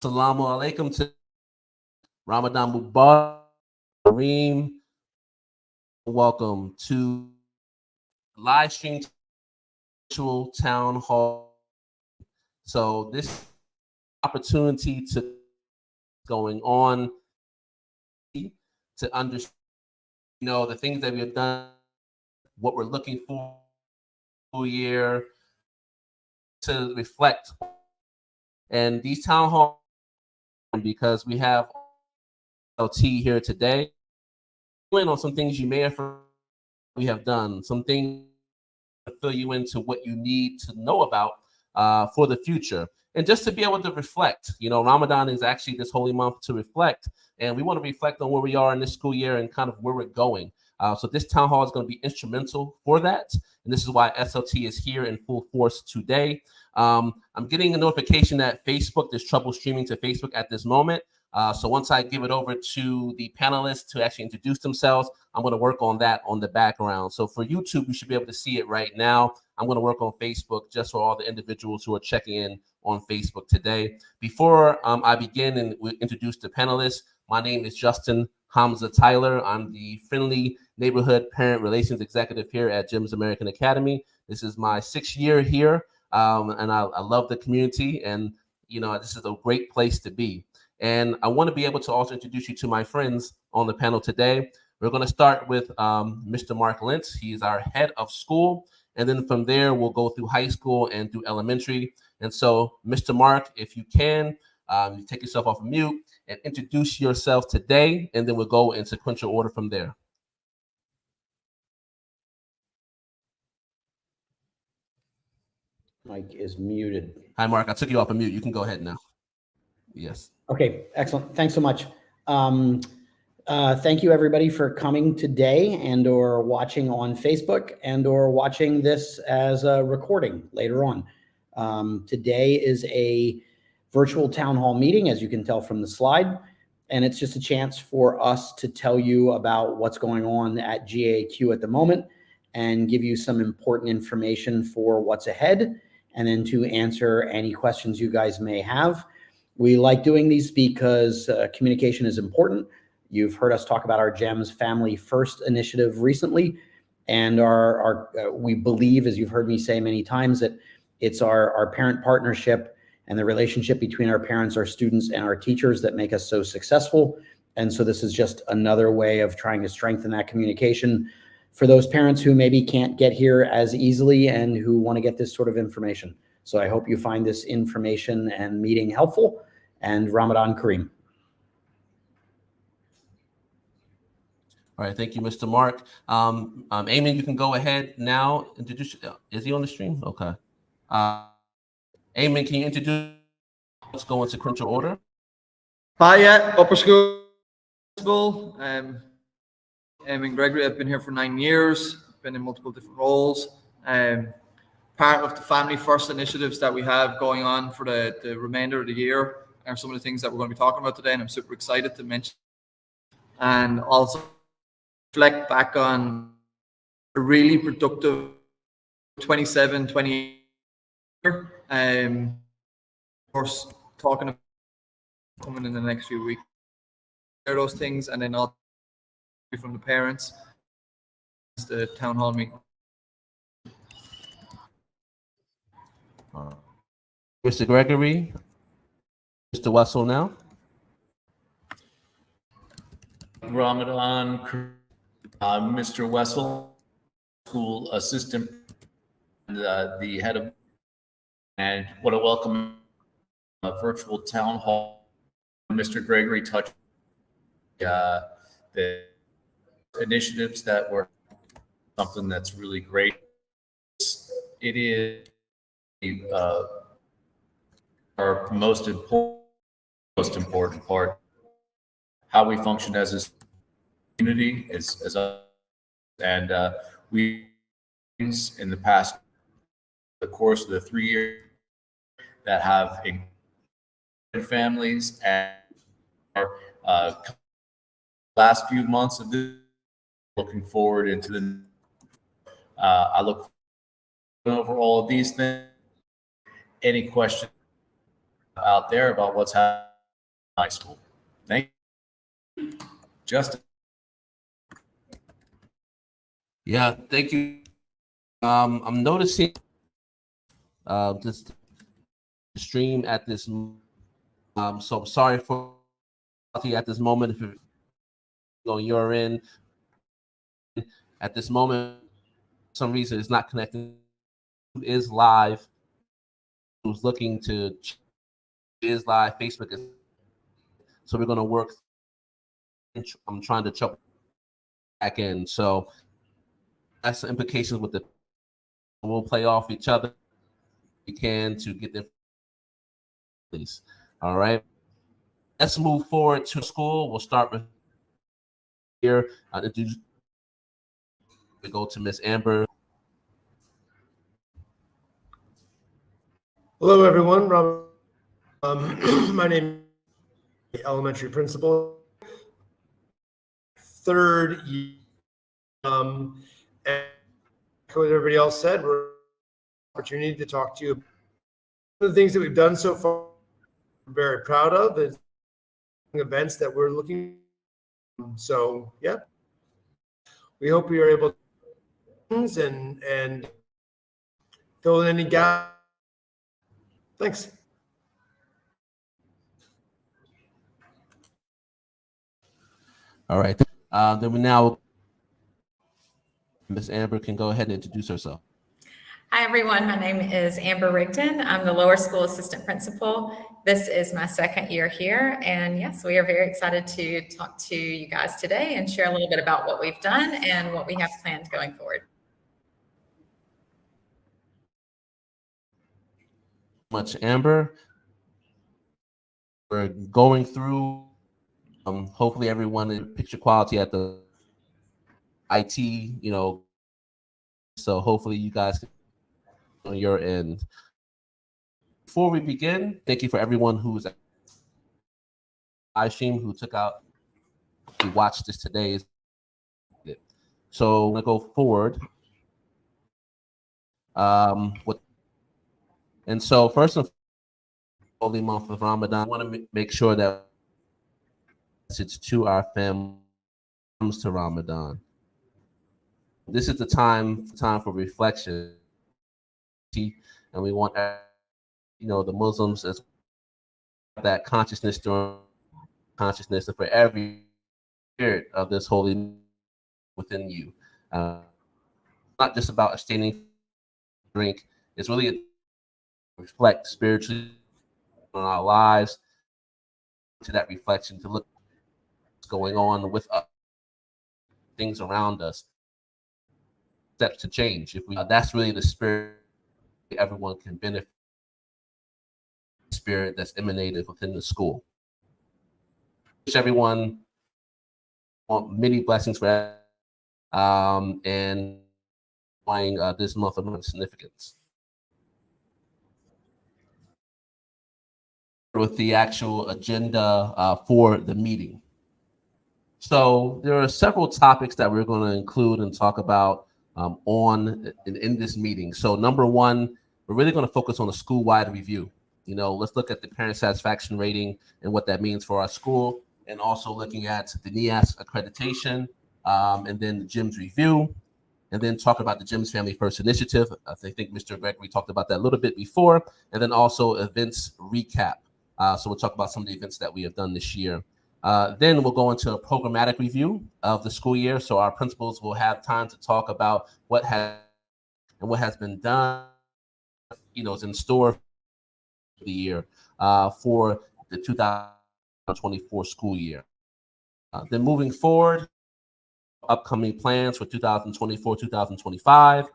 Assalamu alaikum to Ramadan Mubarak. Kareem, welcome to Livestream Town Hall. So this opportunity to going on to understand, the things that we have done, what we're looking for year, to reflect. And these town halls, because we have LT here today, on some things you may have we have done, some things to fill you into what you need to know about for the future. And just to be able to reflect, Ramadan is actually this holy month to reflect. And we want to reflect on where we are in this school year and kind of where we're going. So this town hall is going to be instrumental for that. And this is why SLT is here in full force today. I'm getting a notification that Facebook, there's trouble streaming to Facebook at this moment. So once I give it over to the panelists to actually introduce themselves, I'm going to work on that on the background. So for YouTube, you should be able to see it right now. I'm going to work on Facebook just for all the individuals who are checking in on Facebook today. Before I begin and we introduce the panelists, my name is Justin Hamza Tyler. I'm the Friendly Neighborhood Parent Relations Executive here at Jim's American Academy. This is my 6th year here, and I love the community, and this is a great place to be. And I want to be able to also introduce you to my friends on the panel today. We're going to start with Mr. Mark Lentz. He's our head of school. And then from there, we'll go through high school and through elementary. And so, Mr. Mark, if you can, you take yourself off of mute and introduce yourself today, and then we'll go in sequential order from there. Mike is muted. Hi, Mark. I took you off of mute. You can go ahead now. Yes. Okay, excellent. Thanks so much. Thank you, everybody, for coming today and or watching on Facebook and or watching this as a recording later on. Today is a virtual town hall meeting, as you can tell from the slide, and it's just a chance for us to tell you about what's going on at GAAQ at the moment and give you some important information for what's ahead, and then to answer any questions you guys may have. We like doing these because communication is important. You've heard us talk about our GEMS Family First initiative recently, and we believe, as you've heard me say many times, that it's our parent partnership and the relationship between our parents, our students, and our teachers that make us so successful. And so this is just another way of trying to strengthen that communication for those parents who maybe can't get here as easily and who want to get this sort of information. So I hope you find this information and meeting helpful, and Ramadan Kareem. All right, thank you, Mr. Mark. Eamon, you can go ahead now. Introduce. Is he on the stream? Okay. Eamon, can you introduce? Let's go in sequential order. Hi, yeah, upper school. Eamon Gregory. I've been here for 9 years. Been in multiple different roles. Part of the Family First initiatives that we have going on for the remainder of the year are some of the things that we're going to be talking about today, and I'm super excited to mention. And also reflect back on a really productive 27-28 year. Of course, talking about coming in the next few weeks, those things, and then all from the parents, the town hall meeting. Mr. Gregory, Mr. Wessel now. Ramadan, Mr. Wessel, school assistant, and the head of, and what a welcome virtual town hall. Mr. Gregory touched the initiatives that were something that's really great. It is our most important part. How we function as a community is and we in the past, the course of the 3 years that have families, and our last few months of this, looking forward into the I look over all of these things. Any questions out there about what's happening high school. Thank you. Justin. Yeah, thank you. I'm noticing this stream at this. So I'm sorry for at this moment if you're on your end. At this moment, for some reason it's not connecting. It is live. Who's looking to is live? Facebook is. So we're gonna work. I'm trying to chop back in. So that's the implications with the. We'll play off each other. We can to get them. Please. All right. Let's move forward to school. We'll start with here. We go to Miss Amber. Hello, everyone. My name is elementary principal, third year. And what everybody else said, we're opportunity to talk to you about the things that we've done so far. We're very proud of the events that we're looking. So yeah, we hope we are able to and fill in any gaps. Thanks. All right. Then we now, Miss Amber can go ahead and introduce herself. Hi, everyone. My name is Amber Rigdon. I'm the lower school assistant principal. This is my second year here. And yes, we are very excited to talk to you guys today and share a little bit about what we've done and what we have planned going forward. Much, Amber. We're going through, hopefully everyone in picture quality at the IT, so hopefully you guys can on your end. Before we begin, thank you for everyone who's Livestream who took out to watch this today. So I'm gonna go forward. And so first and holy month of Ramadan, I want to make sure that it's to our family comes to Ramadan. This is the time for reflection, and we want the Muslims as that consciousness during consciousness for every spirit of this holy within you. Not just about abstaining drink. It's really reflect spiritually on our lives, to that reflection, to look what's going on with us, things around us, steps to change. If we, that's really the spirit everyone can benefit. Spirit that's emanated within the school. Wish everyone many blessings for that, and applying this month of significance. With the actual agenda for the meeting. So there are several topics that we're going to include and talk about in this meeting. So number one, we're really going to focus on a school-wide review. Let's look at the parent satisfaction rating and what that means for our school, and also looking at the NEAS accreditation, and then the GYMS review, and then talk about the GYMS Family First Initiative. I think Mr. Gregory talked about that a little bit before, and then also events recap. So we'll talk about some of the events that we have done this year. Then we'll go into a programmatic review of the school year. So our principals will have time to talk about what has been done, is in store for the year for the 2024 school year. Then moving forward, upcoming plans for 2024-2025.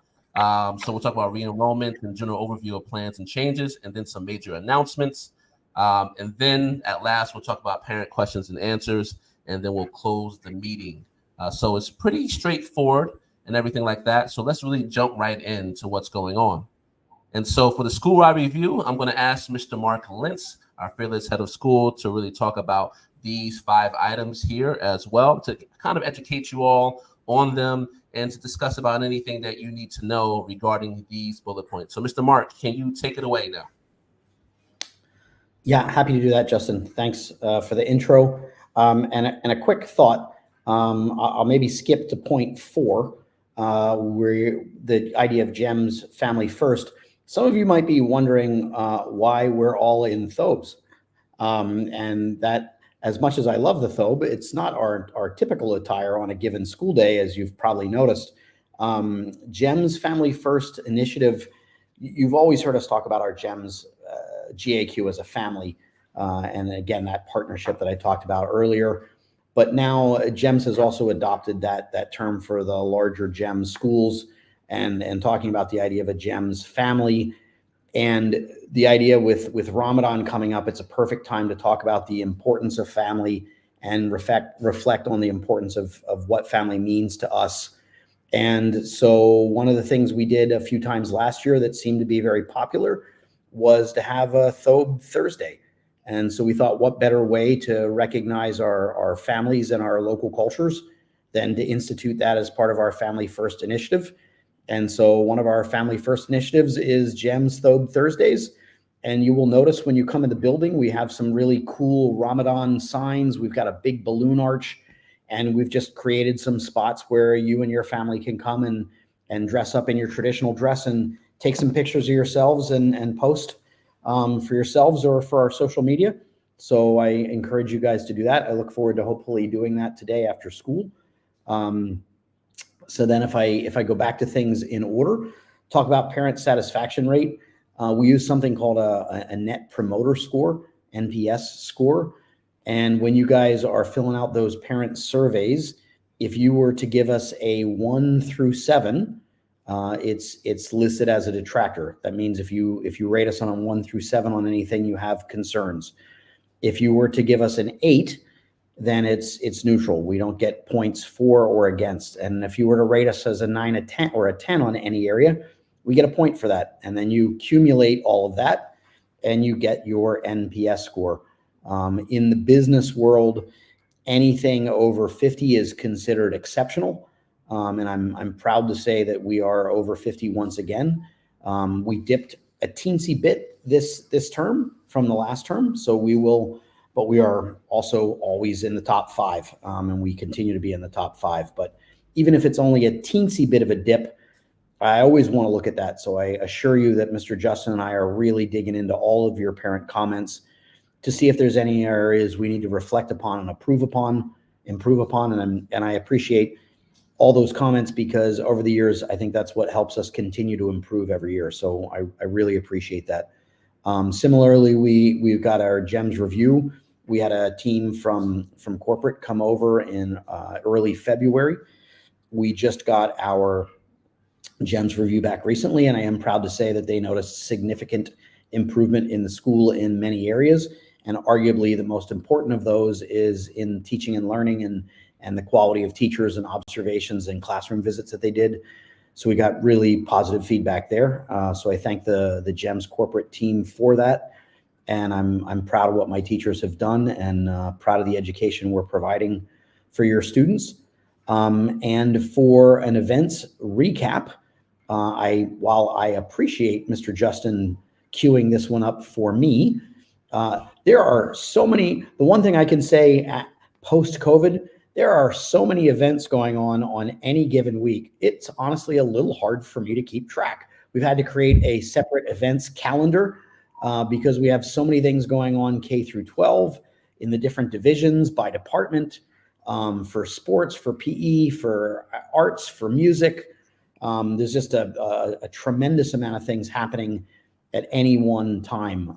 So we'll talk about re-enrollment and general overview of plans and changes, and then some major announcements. And then at last, we'll talk about parent questions and answers, and then we'll close the meeting. So it's pretty straightforward and everything like that. So let's really jump right into what's going on. And so for the school-wide review, I'm going to ask Mr. Mark Lentz, our fearless head of school, to really talk about these 5 items here as well, to kind of educate you all on them and to discuss about anything that you need to know regarding these bullet points. So Mr. Mark, can you take it away now? Yeah, happy to do that, Justin. Thanks for the intro. And a quick thought. I'll maybe skip to point 4, where the idea of GEMS family first. Some of you might be wondering why we're all in Thobes. And that, as much as I love the Thobe, it's not our typical attire on a given school day, as you've probably noticed. GEMS Family First initiative, you've always heard us talk about our GEMS GAAQ as a family, and again, that partnership that I talked about earlier. But now GEMS has also adopted that term for the larger GEMS schools, and talking about the idea of a GEMS family. And the idea with Ramadan coming up, it's a perfect time to talk about the importance of family and reflect on the importance of what family means to us. And so one of the things we did a few times last year that seemed to be very popular was to have a Thobe Thursday. And so we thought, what better way to recognize our families and our local cultures than to institute that as part of our Family First initiative. And so one of our Family First initiatives is GEMS Thobe Thursdays. And you will notice when you come in the building, we have some really cool Ramadan signs. We've got a big balloon arch, and we've just created some spots where you and your family can come and dress up in your traditional dress and take some pictures of yourselves and post for yourselves or for our social media. So I encourage you guys to do that. I look forward to hopefully doing that today after school. So then if I go back to things in order, talk about parent satisfaction rate. We use something called a Net Promoter Score, NPS score. And when you guys are filling out those parent surveys, if you were to give us a 1 through 7, it's listed as a detractor. That means if you rate us on a 1 through 7 on anything, you have concerns. If you were to give us an 8, then it's neutral. We don't get points for or against. And if you were to rate us as a 9, a 10, or a 10 on any area, we get a point for that. And then you accumulate all of that and you get your NPS score. In the business world, anything over 50 is considered exceptional. And I'm proud to say that we are over 50 once again. We dipped a teensy bit this term from the last term. So but we are also always in the top 5, and we continue to be in the top 5. But even if it's only a teensy bit of a dip, I always want to look at that. So I assure you that Mr. Justin and I are really digging into all of your parent comments to see if there's any areas we need to reflect upon and improve upon. And I appreciate all those comments, because over the years, I think that's what helps us continue to improve every year. So I really appreciate that. Similarly, we've got our GEMS review. We had a team from corporate come over in early February. We just got our GEMS review back recently, and I am proud to say that they noticed significant improvement in the school in many areas. And arguably the most important of those is in teaching and learning and the quality of teachers and observations and classroom visits that they did. So we got really positive feedback there. So I thank the GEMS corporate team for that. And I'm proud of what my teachers have done, and proud of the education we're providing for your students. And for an events recap, while I appreciate Mr. Justin queuing this one up for me, there are so many. The one thing I can say post-COVID, there are so many events going on any given week. It's honestly a little hard for me to keep track. We've had to create a separate events calendar because we have so many things going on K through 12 in the different divisions by department, for sports, for PE, for arts, for music. There's just a tremendous amount of things happening at any one time.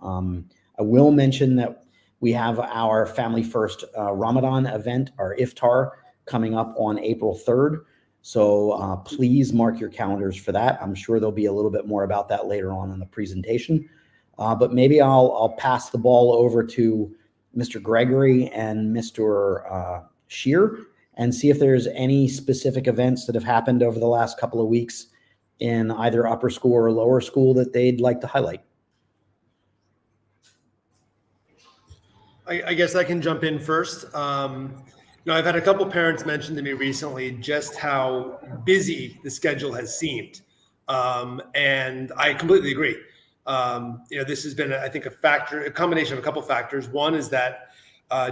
I will mention that we have our Family First Ramadan event, our iftar, coming up on April 3rd. So please mark your calendars for that. I'm sure there'll be a little bit more about that later on in the presentation. But maybe I'll pass the ball over to Mr. Gregory and Mr. Shear and see if there's any specific events that have happened over the last couple of weeks in either upper school or lower school that they'd like to highlight. I guess I can jump in first. I've had a couple parents mention to me recently just how busy the schedule has seemed. And I completely agree. This has been, I think, a combination of a couple factors. One is that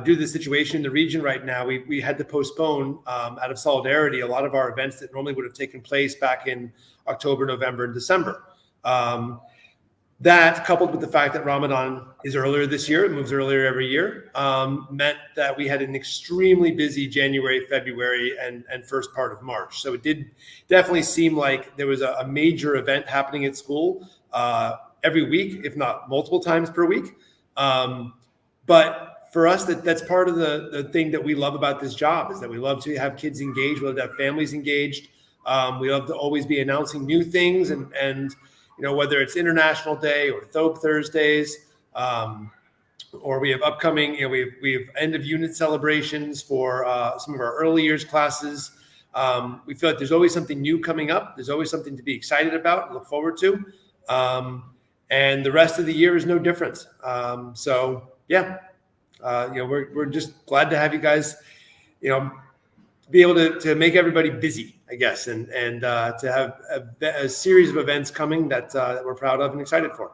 due to the situation in the region right now, we had to postpone out of solidarity a lot of our events that normally would have taken place back in October, November, and December. That, coupled with the fact that Ramadan is earlier this year, it moves earlier every year, meant that we had an extremely busy January, February, and first part of March. So it did definitely seem like there was a major event happening at school every week, if not multiple times per week. But for us, that's part of the thing that we love about this job, is that we love to have kids engaged, we love to have families engaged. We love to always be announcing new things, and whether it's International Day or Thobe Thursdays, or we have upcoming, we have end of unit celebrations for some of our early years classes. We feel like there's always something new coming up. There's always something to be excited about and look forward to. And the rest of the year is no different. We're just glad to have you guys, be able to make everybody busy, I guess, and to have a series of events coming that we're proud of and excited for.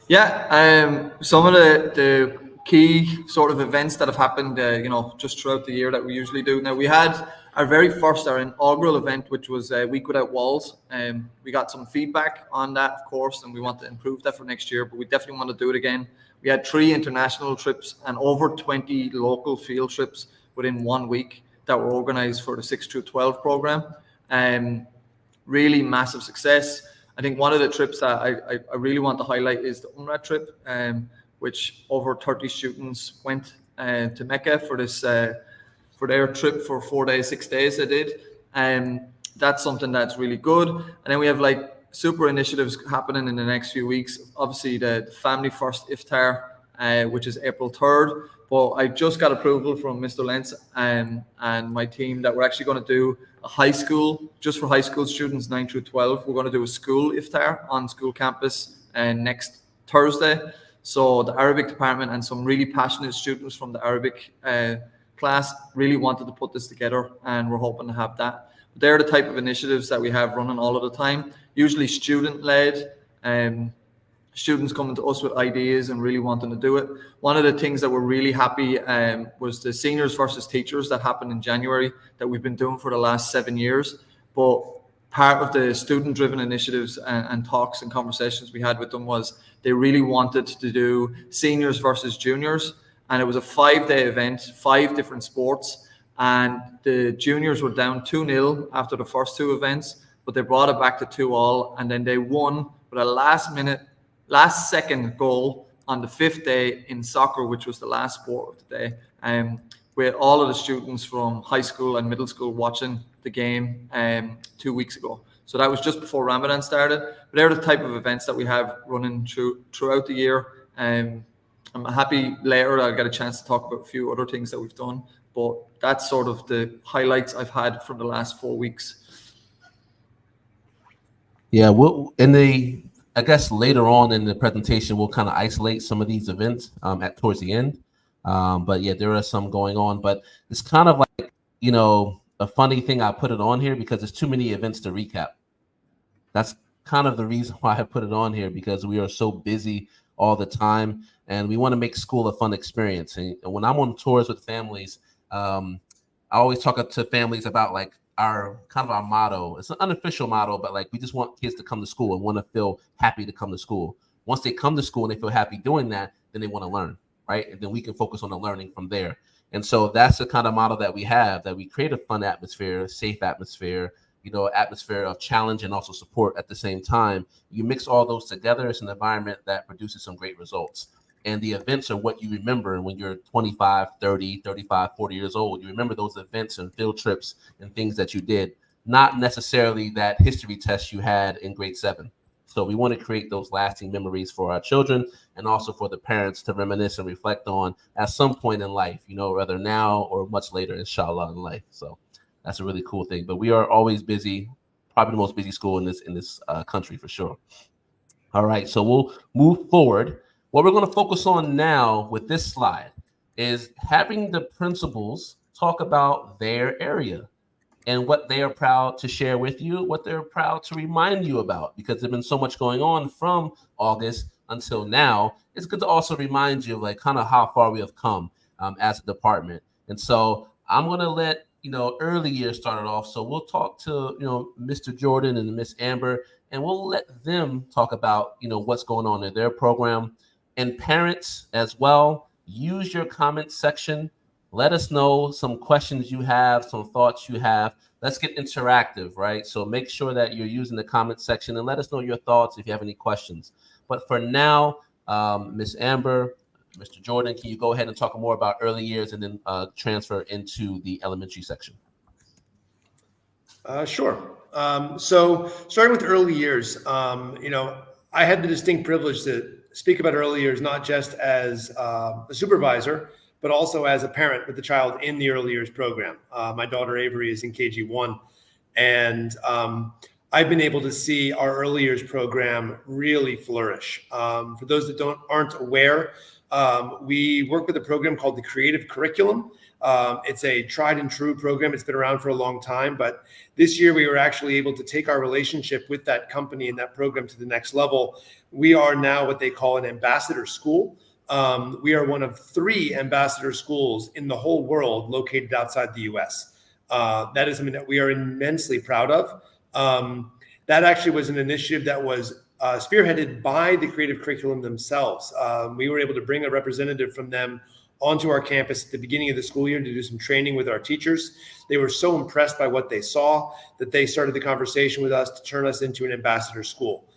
Yeah, some of the key sort of events that have happened, just throughout the year that we usually do. Now, we had our inaugural event, which was Week Without Walls. We got some feedback on that, of course, and we want to improve that for next year, but we definitely want to do it again. We had 3 international trips and over 20 local field trips within 1 week that were organized for the 6 through 12 program. Really massive success. I think one of the trips that I really want to highlight is the Umrah trip, which over 30 students went to Mecca for their trip for 4 days, 6 days they did. That's something that's really good. And then we have super initiatives happening in the next few weeks. Obviously the Family First Iftar, which is April 3rd. But I just got approval from Mr. Lentz and my team that we're actually going to do a high school, just for high school students, 9 through 12. We're going to do a school iftar on school campus next Thursday. So the Arabic department and some really passionate students from the Arabic class really wanted to put this together, and we're hoping to have that. They're the type of initiatives that we have running all of the time, usually student-led. Students coming to us with ideas and really wanting to do it. One of the things that we're really happy was the seniors versus teachers that happened in January that we've been doing for the last 7 years. But part of the student-driven initiatives and talks and conversations we had with them was they really wanted to do seniors versus juniors. And it was a 5-day event, 5 different sports. And the juniors were down 2-0 after the first 2 events, but they brought it back to 2-2. And then they won with a last second goal on the 5th day in soccer, which was the last sport of the day. With all of the students from high school and middle school watching the game 2 weeks ago. So that was just before Ramadan started. But they're the type of events that we have running throughout the year. I'm happy later I'll get a chance to talk about a few other things that we've done, but that's sort of the highlights I've had from the last 4 weeks. Yeah, I guess later on in the presentation, we'll kind of isolate some of these events towards the end. But yeah, there are some going on, but it's kind of like, a funny thing. I put it on here because there's too many events to recap. That's kind of the reason why I put it on here, because we are so busy all the time and we want to make school a fun experience. And when I'm on tours with families, I always talk to families about our motto. It's an unofficial motto, but we just want kids to come to school and want to feel happy to come to school. Once they come to school and they feel happy doing that, then they want to learn, right? And then we can focus on the learning from there. And so that's the kind of model that we have, that we create a fun atmosphere, a safe atmosphere, atmosphere of challenge and also support at the same time. You mix all those together, it's an environment that produces some great results. And the events are what you remember when you're 25, 30, 35, 40 years old. You remember those events and field trips and things that you did, not necessarily that history test you had in grade 7. So we want to create those lasting memories for our children and also for the parents to reminisce and reflect on at some point in life, whether now or much later, inshallah, in life. So that's a really cool thing. But we are always busy, probably the most busy school in this country for sure. All right, so we'll move forward. What we're going to focus on now with this slide is having the principals talk about their area. and what they are proud to share with you, what they're proud to remind you about, because there's been so much going on from August until now. It's good to also remind you of like kind of how far we have come as a department. And so I'm going to let, early years started off. So we'll talk to, Mr. Jordan and Miss Amber, and we'll let them talk about, what's going on in their program. And parents as well, use your comment section. Let us know some questions you have, some thoughts you have. Let's get interactive, right? So make sure that you're using the comment section and let us know your thoughts if you have any questions. But for now, Miss Amber, Mr. Jordan, can you go ahead and talk more about early years and then transfer into the elementary section? Sure. So starting with early years, I had the distinct privilege to speak about early years, not just as a supervisor, but also as a parent with the child in the early years program. My daughter Avery is in KG1, and I've been able to see our early years program really flourish. For those that aren't aware, we work with a program called the Creative Curriculum. It's a tried and true program. It's been around for a long time, but this year we were actually able to take our relationship with that company and that program to the next level. We are now what they call an ambassador school. We are one of 3 ambassador schools in the whole world located outside the US. That is something that we are immensely proud of. That actually was an initiative that was spearheaded by the Creative Curriculum themselves. We were able to bring a representative from them onto our campus at the beginning of the school year to do some training with our teachers. They were so impressed by what they saw that they started the conversation with us to turn us into an ambassador school.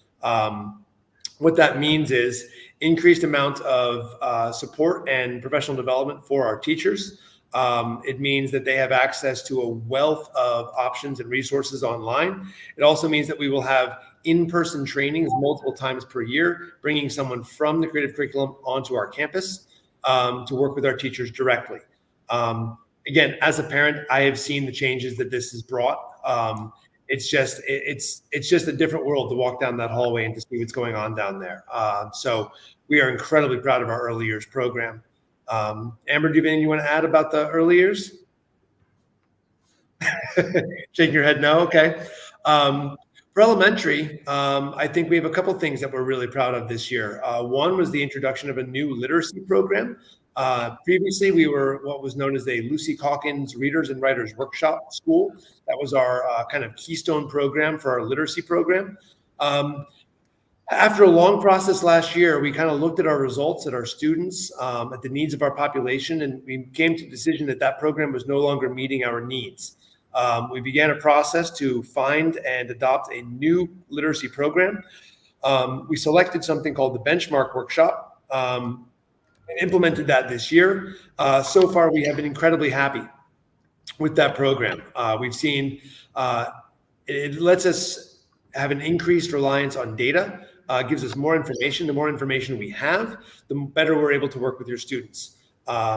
What that means is increased amount of support and professional development for our teachers. It means that they have access to a wealth of options and resources online. It also means that we will have in-person trainings multiple times per year, bringing someone from the Creative Curriculum onto our campus to work with our teachers directly. Again, as a parent, I have seen the changes that this has brought. It's just a different world to walk down that hallway and to see what's going on down there. So we are incredibly proud of our early years program. Amber, do you have anything you want to add about the early years? Shaking your head no? Okay. For elementary, I think we have a couple of things that we're really proud of this year. One was the introduction of a new literacy program. Previously, we were what was known as a Lucy Calkins Readers and Writers Workshop School. That was our kind of keystone program for our literacy program. After a long process last year, we kind of looked at our results, at our students, at the needs of our population, and we came to the decision that that program was no longer meeting our needs. We began a process to find and adopt a new literacy program. We selected something called the Benchmark Workshop and implemented that this year. So far, we have been incredibly happy with that program. We've seen it lets us have an increased reliance on data. Gives us more information. The more information we have, the better we're able to work with your students,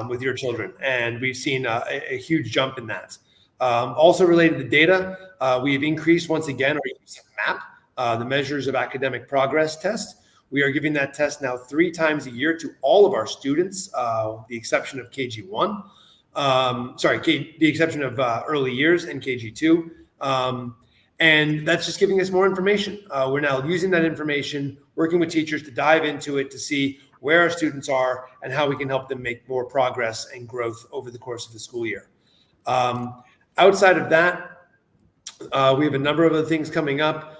with your children. And we've seen a huge jump in that. Also related to data, we've increased once again our use of MAP, the Measures of Academic Progress test. We are giving that test now 3 times a year to all of our students, the exception of KG1. The exception of early years and KG2. And that's just giving us more information. We're now using that information, working with teachers to dive into it to see where our students are and how we can help them make more progress and growth over the course of the school year. Outside of that, we have a number of other things coming up.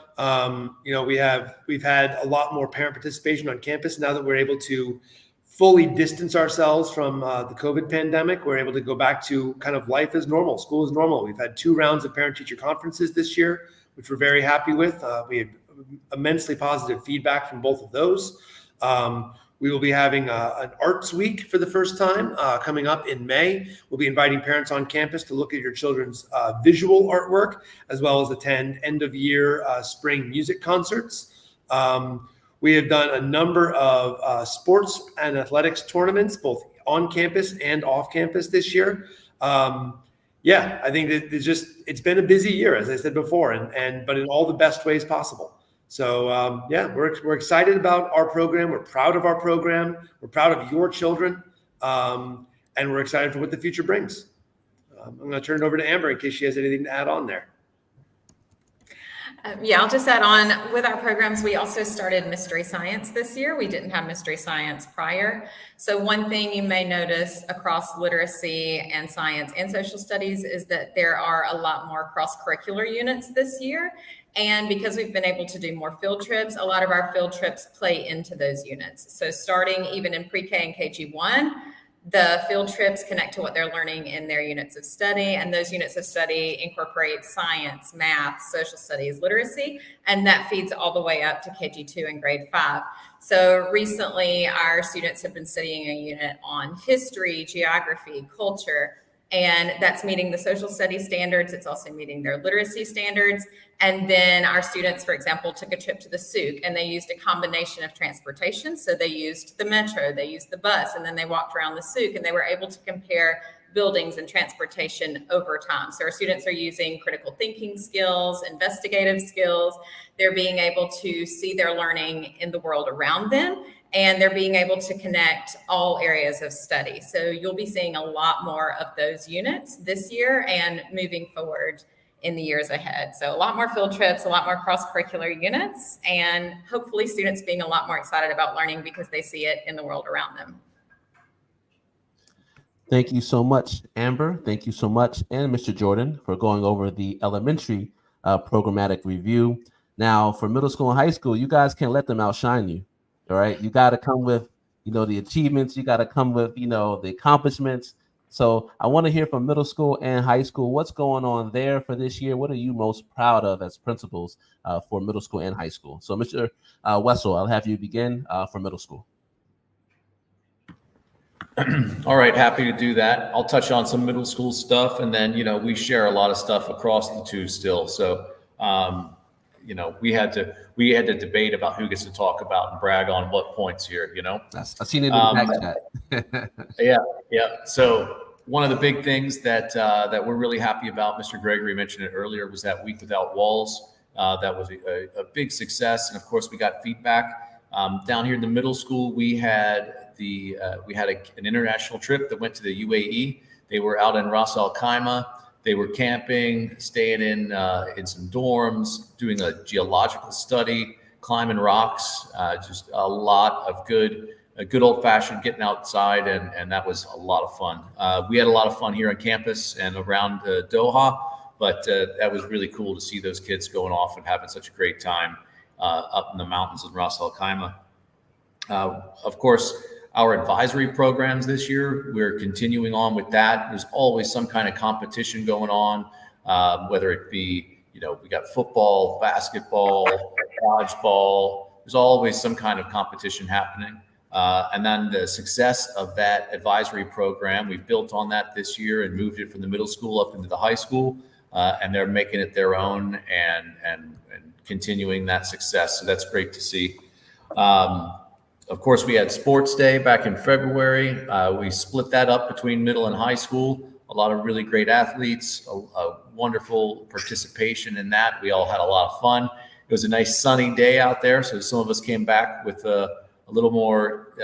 We've had a lot more parent participation on campus now that we're able to fully distance ourselves from the COVID pandemic. We're able to go back to kind of life as normal, school as normal. We've had 2 rounds of parent-teacher conferences this year, which we're very happy with. We had immensely positive feedback from both of those. We will be having an arts week for the first time coming up in May. We'll be inviting parents on campus to look at your children's visual artwork, as well as attend end-of-year spring music concerts. We have done a number of sports and athletics tournaments, both on campus and off campus this year. I think that it's been a busy year, as I said before, but in all the best ways possible. So we're excited about our program. We're proud of our program. We're proud of your children, and we're excited for what the future brings. I'm going to turn it over to Amber in case she has anything to add on there. Yeah, I'll just add on with our programs. We also started mystery science this year. We didn't have mystery science prior. So one thing you may notice across literacy and science and social studies is that there are a lot more cross-curricular units this year. And because we've been able to do more field trips, a lot of our field trips play into those units. So starting even in pre-K and KG1, the field trips connect to what they're learning in their units of study, and those units of study incorporate science, math, social studies, literacy, and that feeds all the way up to KG2 and grade 5. So recently, our students have been studying a unit on history, geography, culture, and that's meeting the social studies standards. It's also meeting their literacy standards. And then our students, for example, took a trip to the souk, and they used a combination of transportation. So they used the metro, they used the bus, and then they walked around the souk, and they were able to compare buildings and transportation over time. So our students are using critical thinking skills, investigative skills. They're being able to see their learning in the world around them, and they're being able to connect all areas of study. So you'll be seeing a lot more of those units this year and moving forward in the years ahead. So a lot more field trips, a lot more cross-curricular units, and hopefully students being a lot more excited about learning because they see it in the world around them. Thank you so much, Amber. Thank you so much, and Mr. Jordan, for going over the elementary programmatic review. Now, for middle school and high school, you guys can't let them outshine you. All right, you got to come with, the achievements. You got to come with, the accomplishments. So I want to hear from middle school and high school. What's going on there for this year? What are you most proud of as principals for middle school and high school? So, Mr. Wessel, I'll have you begin for middle school. All right, happy to do that. I'll touch on some middle school stuff, and then we share a lot of stuff across the two still. So we had to debate about who gets to talk about and brag on what points here. I've seen it in the back chat. Yeah. So one of the big things that we're really happy about, Mr. Gregory mentioned it earlier, was that week without walls. That was a big success, and of course we got feedback. Down here in the middle school, we had an international trip that went to the UAE. They were out in Ras Al Khaimah. They were camping, staying in some dorms, doing a geological study, climbing rocks. Just a lot of good old-fashioned getting outside, and that was a lot of fun. We had a lot of fun here on campus and around Doha, but that was really cool to see those kids going off and having such a great time up in the mountains in Ras Al Khaimah. Of course, our advisory programs this year, we're continuing on with that. There's always some kind of competition going on, whether it be, we got football, basketball, dodgeball. There's always some kind of competition happening. And then the success of that advisory program, we've built on that this year and moved it from the middle school up into the high school. And they're making it their own and continuing that success. So that's great to see. Of course, we had Sports Day back in February. We split that up between middle and high school. A lot of really great athletes, a wonderful participation in that. We all had a lot of fun. It was a nice sunny day out there, so some of us came back with a little more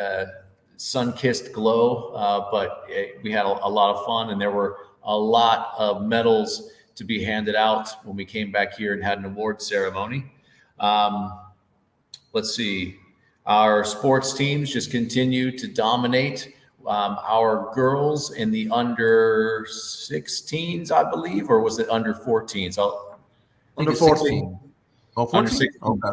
sun-kissed glow, but we had a lot of fun, and there were a lot of medals to be handed out when we came back here and had an award ceremony. Let's see. Our sports teams just continue to dominate. Our girls in the under 16s, I believe, or was it under 14s? Under 14. Oh, 14? Under 16. Okay.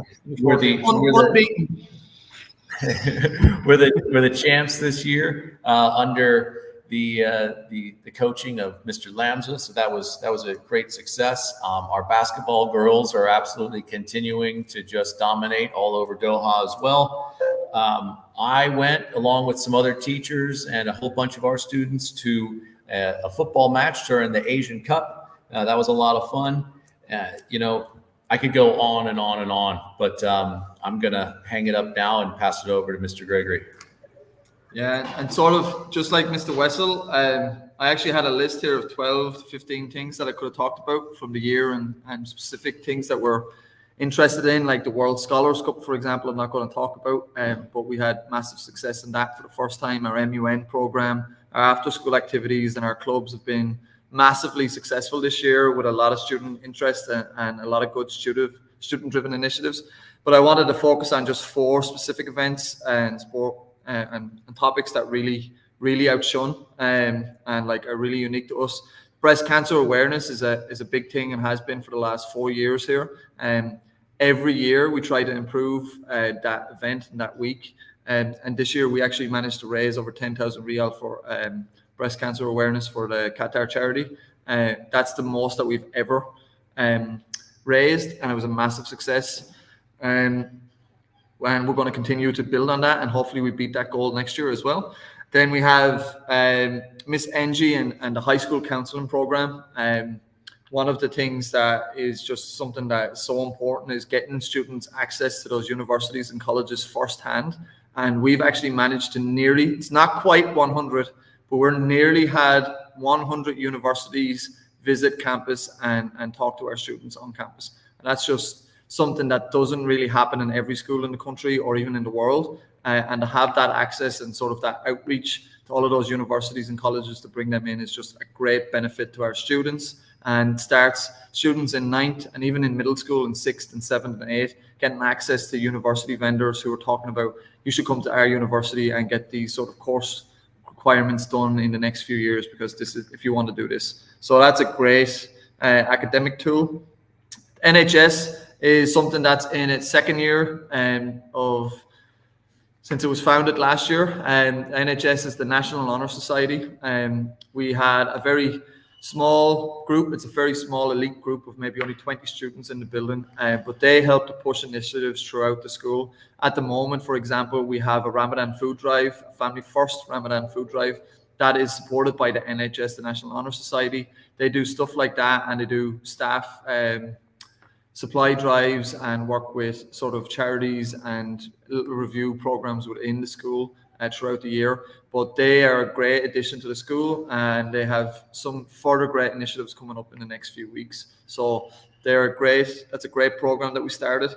We're the champs this year under the coaching of Mr. Lamza. So that was a great success. Our basketball girls are absolutely continuing to just dominate all over Doha as well. I went along with some other teachers and a whole bunch of our students to a football match during the Asian Cup. That was a lot of fun. I could go on and on and on, but I'm going to hang it up now and pass it over to Mr. Gregory. Yeah, and sort of just like Mr. Wessel, I actually had a list here of 12 to 15 things that I could have talked about from the year and specific things that we're interested in, like the World Scholars Cup, for example, I'm not going to talk about, but we had massive success in that for the first time. Our MUN program, our after-school activities and our clubs have been massively successful this year with a lot of student interest and a lot of good student-driven initiatives. But I wanted to focus on just 4 specific events and topics that really outshone and like are really unique to us. Breast cancer awareness is a big thing and has been for the last 4 years here. Every year we try to improve that event and that week. And this year we actually managed to raise over 10,000 real for breast cancer awareness for the Qatar charity. That's the most that we've ever raised, and it was a massive success. And we're going to continue to build on that, and hopefully we beat that goal next year as well. Then we have Miss Engie and the high school counseling program. One of the things that is just something that is so important is getting students access to those universities and colleges firsthand. And we've actually managed to nearly, it's not quite 100, but we're nearly had 100 universities visit campus and talk to our students on campus. And that's just something that doesn't really happen in every school in the country or even in the world. And to have that access and sort of that outreach to all of those universities and colleges to bring them in is just a great benefit to our students, and starts students in 9th and even in middle school in 6th and 7th and 8th getting access to university vendors who are talking about, you should come to our university and get these sort of course requirements done in the next few years, because this is if you want to do this. So that's a great academic tool. NHS is something that's in its 2nd year since it was founded last year. NHS is the National Honor Society. We had a very small group. It's a very small elite group of maybe only 20 students in the building, but they help to push initiatives throughout the school. At the moment, for example, we have a Ramadan food drive, a family first Ramadan food drive that is supported by the NHS, the National Honor Society. They do stuff like that, and they do staff supply drives and work with sort of charities and review programs within the school throughout the year. But they are a great addition to the school, and they have some further great initiatives coming up in the next few weeks. So they're great. That's a great program that we started.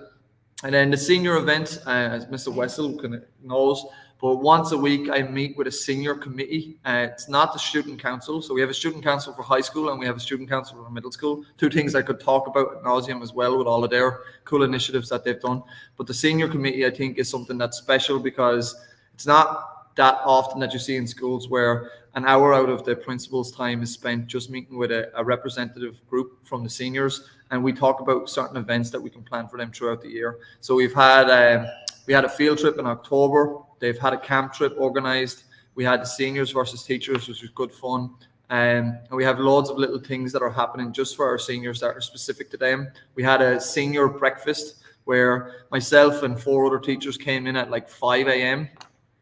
And then the senior event, as Mr. Wessel knows, but once a week I meet with a senior committee. It's not the student council. So we have a student council for high school and we have a student council for middle school. 2 things I could talk about ad nauseum as well with all of their cool initiatives that they've done. But the senior committee, I think, is something that's special because it's not that often that you see in schools where an hour out of the principal's time is spent just meeting with a representative group from the seniors, and we talk about certain events that we can plan for them throughout the year. So we had a field trip in October. They've had a camp trip organized. We had the seniors versus teachers, which was good fun. And we have loads of little things that are happening just for our seniors that are specific to them. We had a senior breakfast where myself and 4 other teachers came in at like 5 a.m.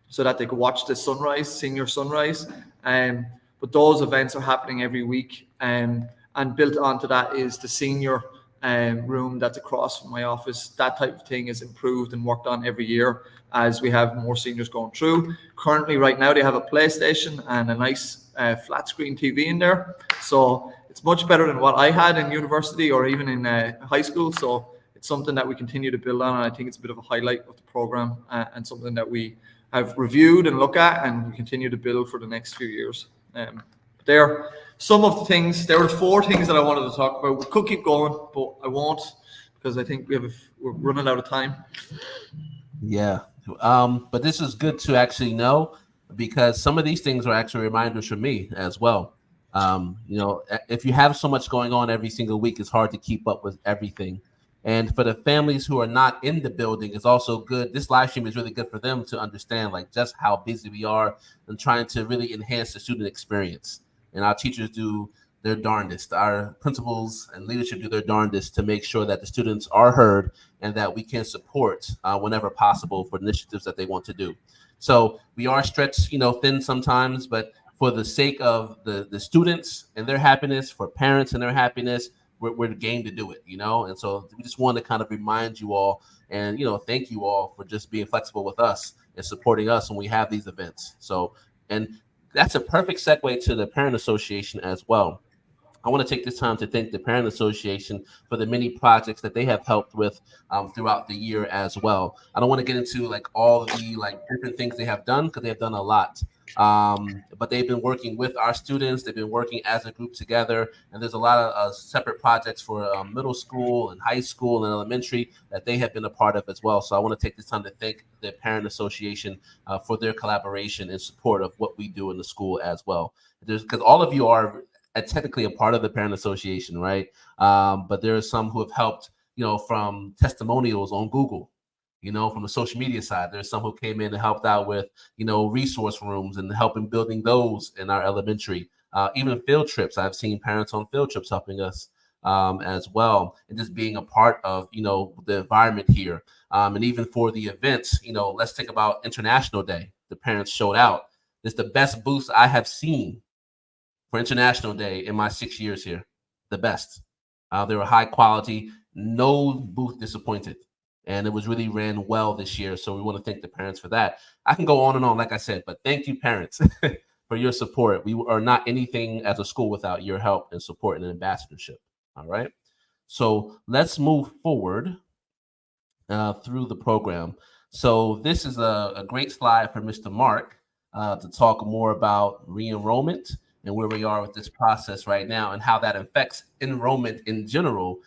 so that they could watch the sunrise, senior sunrise. But those events are happening every week. And built onto that is the senior room that's across from my office. That type of thing is improved and worked on every year as we have more seniors going through. Currently, right now, they have a PlayStation and a nice flat screen TV in there. So it's much better than what I had in university or even in high school. So it's something that we continue to build on. And I think it's a bit of a highlight of the program and something that we have reviewed and look at and we continue to build for the next few years. There, some of the things, there were 4 things that I wanted to talk about. We could keep going, but I won't because I think we're running out of time. Yeah. But this is good to actually know because some of these things are actually reminders for me as well. If you have so much going on every single week, it's hard to keep up with everything. And for the families who are not in the building, it's also good. This live stream is really good for them to understand like just how busy we are and trying to really enhance the student experience. And our teachers do their darndest. Our principals and leadership do their darndest to make sure that the students are heard and that we can support whenever possible for initiatives that they want to do. So we are stretched, thin sometimes, but for the sake of the students and their happiness, for parents and their happiness, we're game to do it, And so we just want to kind of remind you all and, thank you all for just being flexible with us and supporting us when we have these events. So, and that's a perfect segue to the Parent Association as well. I want to take this time to thank the Parent Association for the many projects that they have helped with throughout the year as well. I don't want to get into like all the like different things they have done because they have done a lot. But they've been working with our students. They've been working as a group together, and there's a lot of separate projects for middle school and high school and elementary that they have been a part of as well. So I want to take this time to thank the Parent Association for their collaboration and support of what we do in the school as well. Because all of you are technically a part of the Parent Association, right? But there are some who have helped, from testimonials on Google. From the social media side, there's some who came in and helped out with, resource rooms and helping building those in our elementary. Even field trips. I've seen parents on field trips helping us as well, and just being a part of, the environment here. And even for the events, let's think about International Day. The parents showed out. It's the best booth I have seen for International Day in my 6 years here. The best. They were high quality, no booth disappointed. And it was really ran well this year. So we want to thank the parents for that. I can go on and on, like I said, but thank you, parents, for your support. We are not anything as a school without your help and support and ambassadorship. All right. So let's move forward through the program. So this is a great slide for Mr. Mark to talk more about re-enrollment and where we are with this process right now and how that affects enrollment in general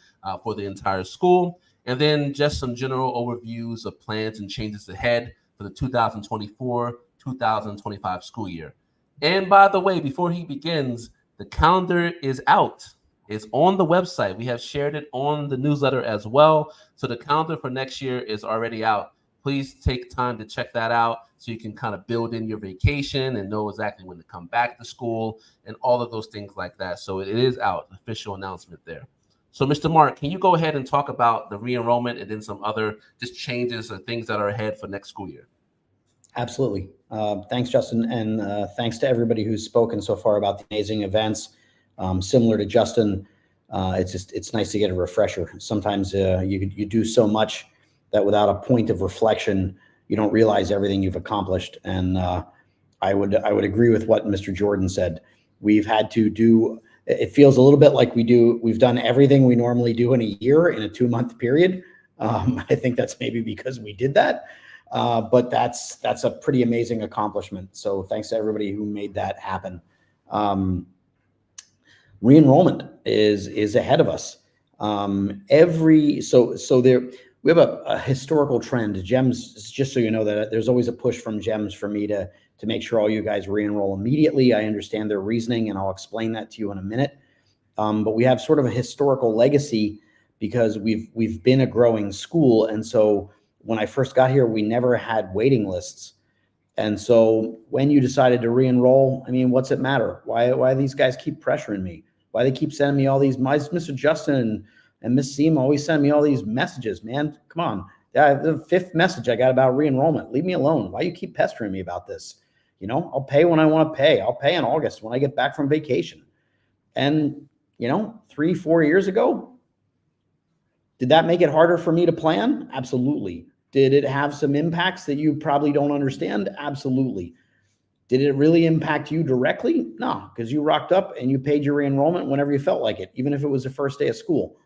for the entire school. And then just some general overviews of plans and changes ahead for the 2024-2025 school year. And by the way, before he begins, the calendar is out. It's on the website. We have shared it on the newsletter as well. So the calendar for next year is already out. Please take time to check that out so you can kind of build in your vacation and know exactly when to come back to school and all of those things like that. So it is out, official announcement there. So, Mr. Mark, can you go ahead and talk about the re-enrollment and then some other just changes and things that are ahead for next school year? Absolutely. Thanks, Justin. And thanks to everybody who's spoken so far about the amazing events. Similar to Justin, it's nice to get a refresher. Sometimes you do so much that without a point of reflection, you don't realize everything you've accomplished. And I would agree with what Mr. Jordan said. We've had to do. It feels a little bit like we've done everything we normally do in a year in a 2-month period. I think that's maybe because we did that, but that's a pretty amazing accomplishment. So thanks to everybody who made that happen. Re-enrollment is ahead of us. We have a historical trend. GEMS, just so you know, that there's always a push from GEMS for me to make sure all you guys re-enroll immediately. I understand their reasoning, and I'll explain that to you in a minute. But we have sort of a historical legacy because we've been a growing school. And so when I first got here, we never had waiting lists. And so when you decided to re-enroll, I mean, what's it matter? Why these guys keep pressuring me? Why they keep sending me all these, Mr. Justin and Miss Seema always send me all these messages, man. Come on. The 5th message I got about re-enrollment. Leave me alone. Why you keep pestering me about this? I'll pay when I want to pay. I'll pay in August when I get back from vacation. And, 3-4 years ago, did that make it harder for me to plan? Absolutely. Did it have some impacts that you probably don't understand? Absolutely. Did it really impact you directly? No, because you rocked up and you paid your re-enrollment whenever you felt like it, even if it was the first day of school.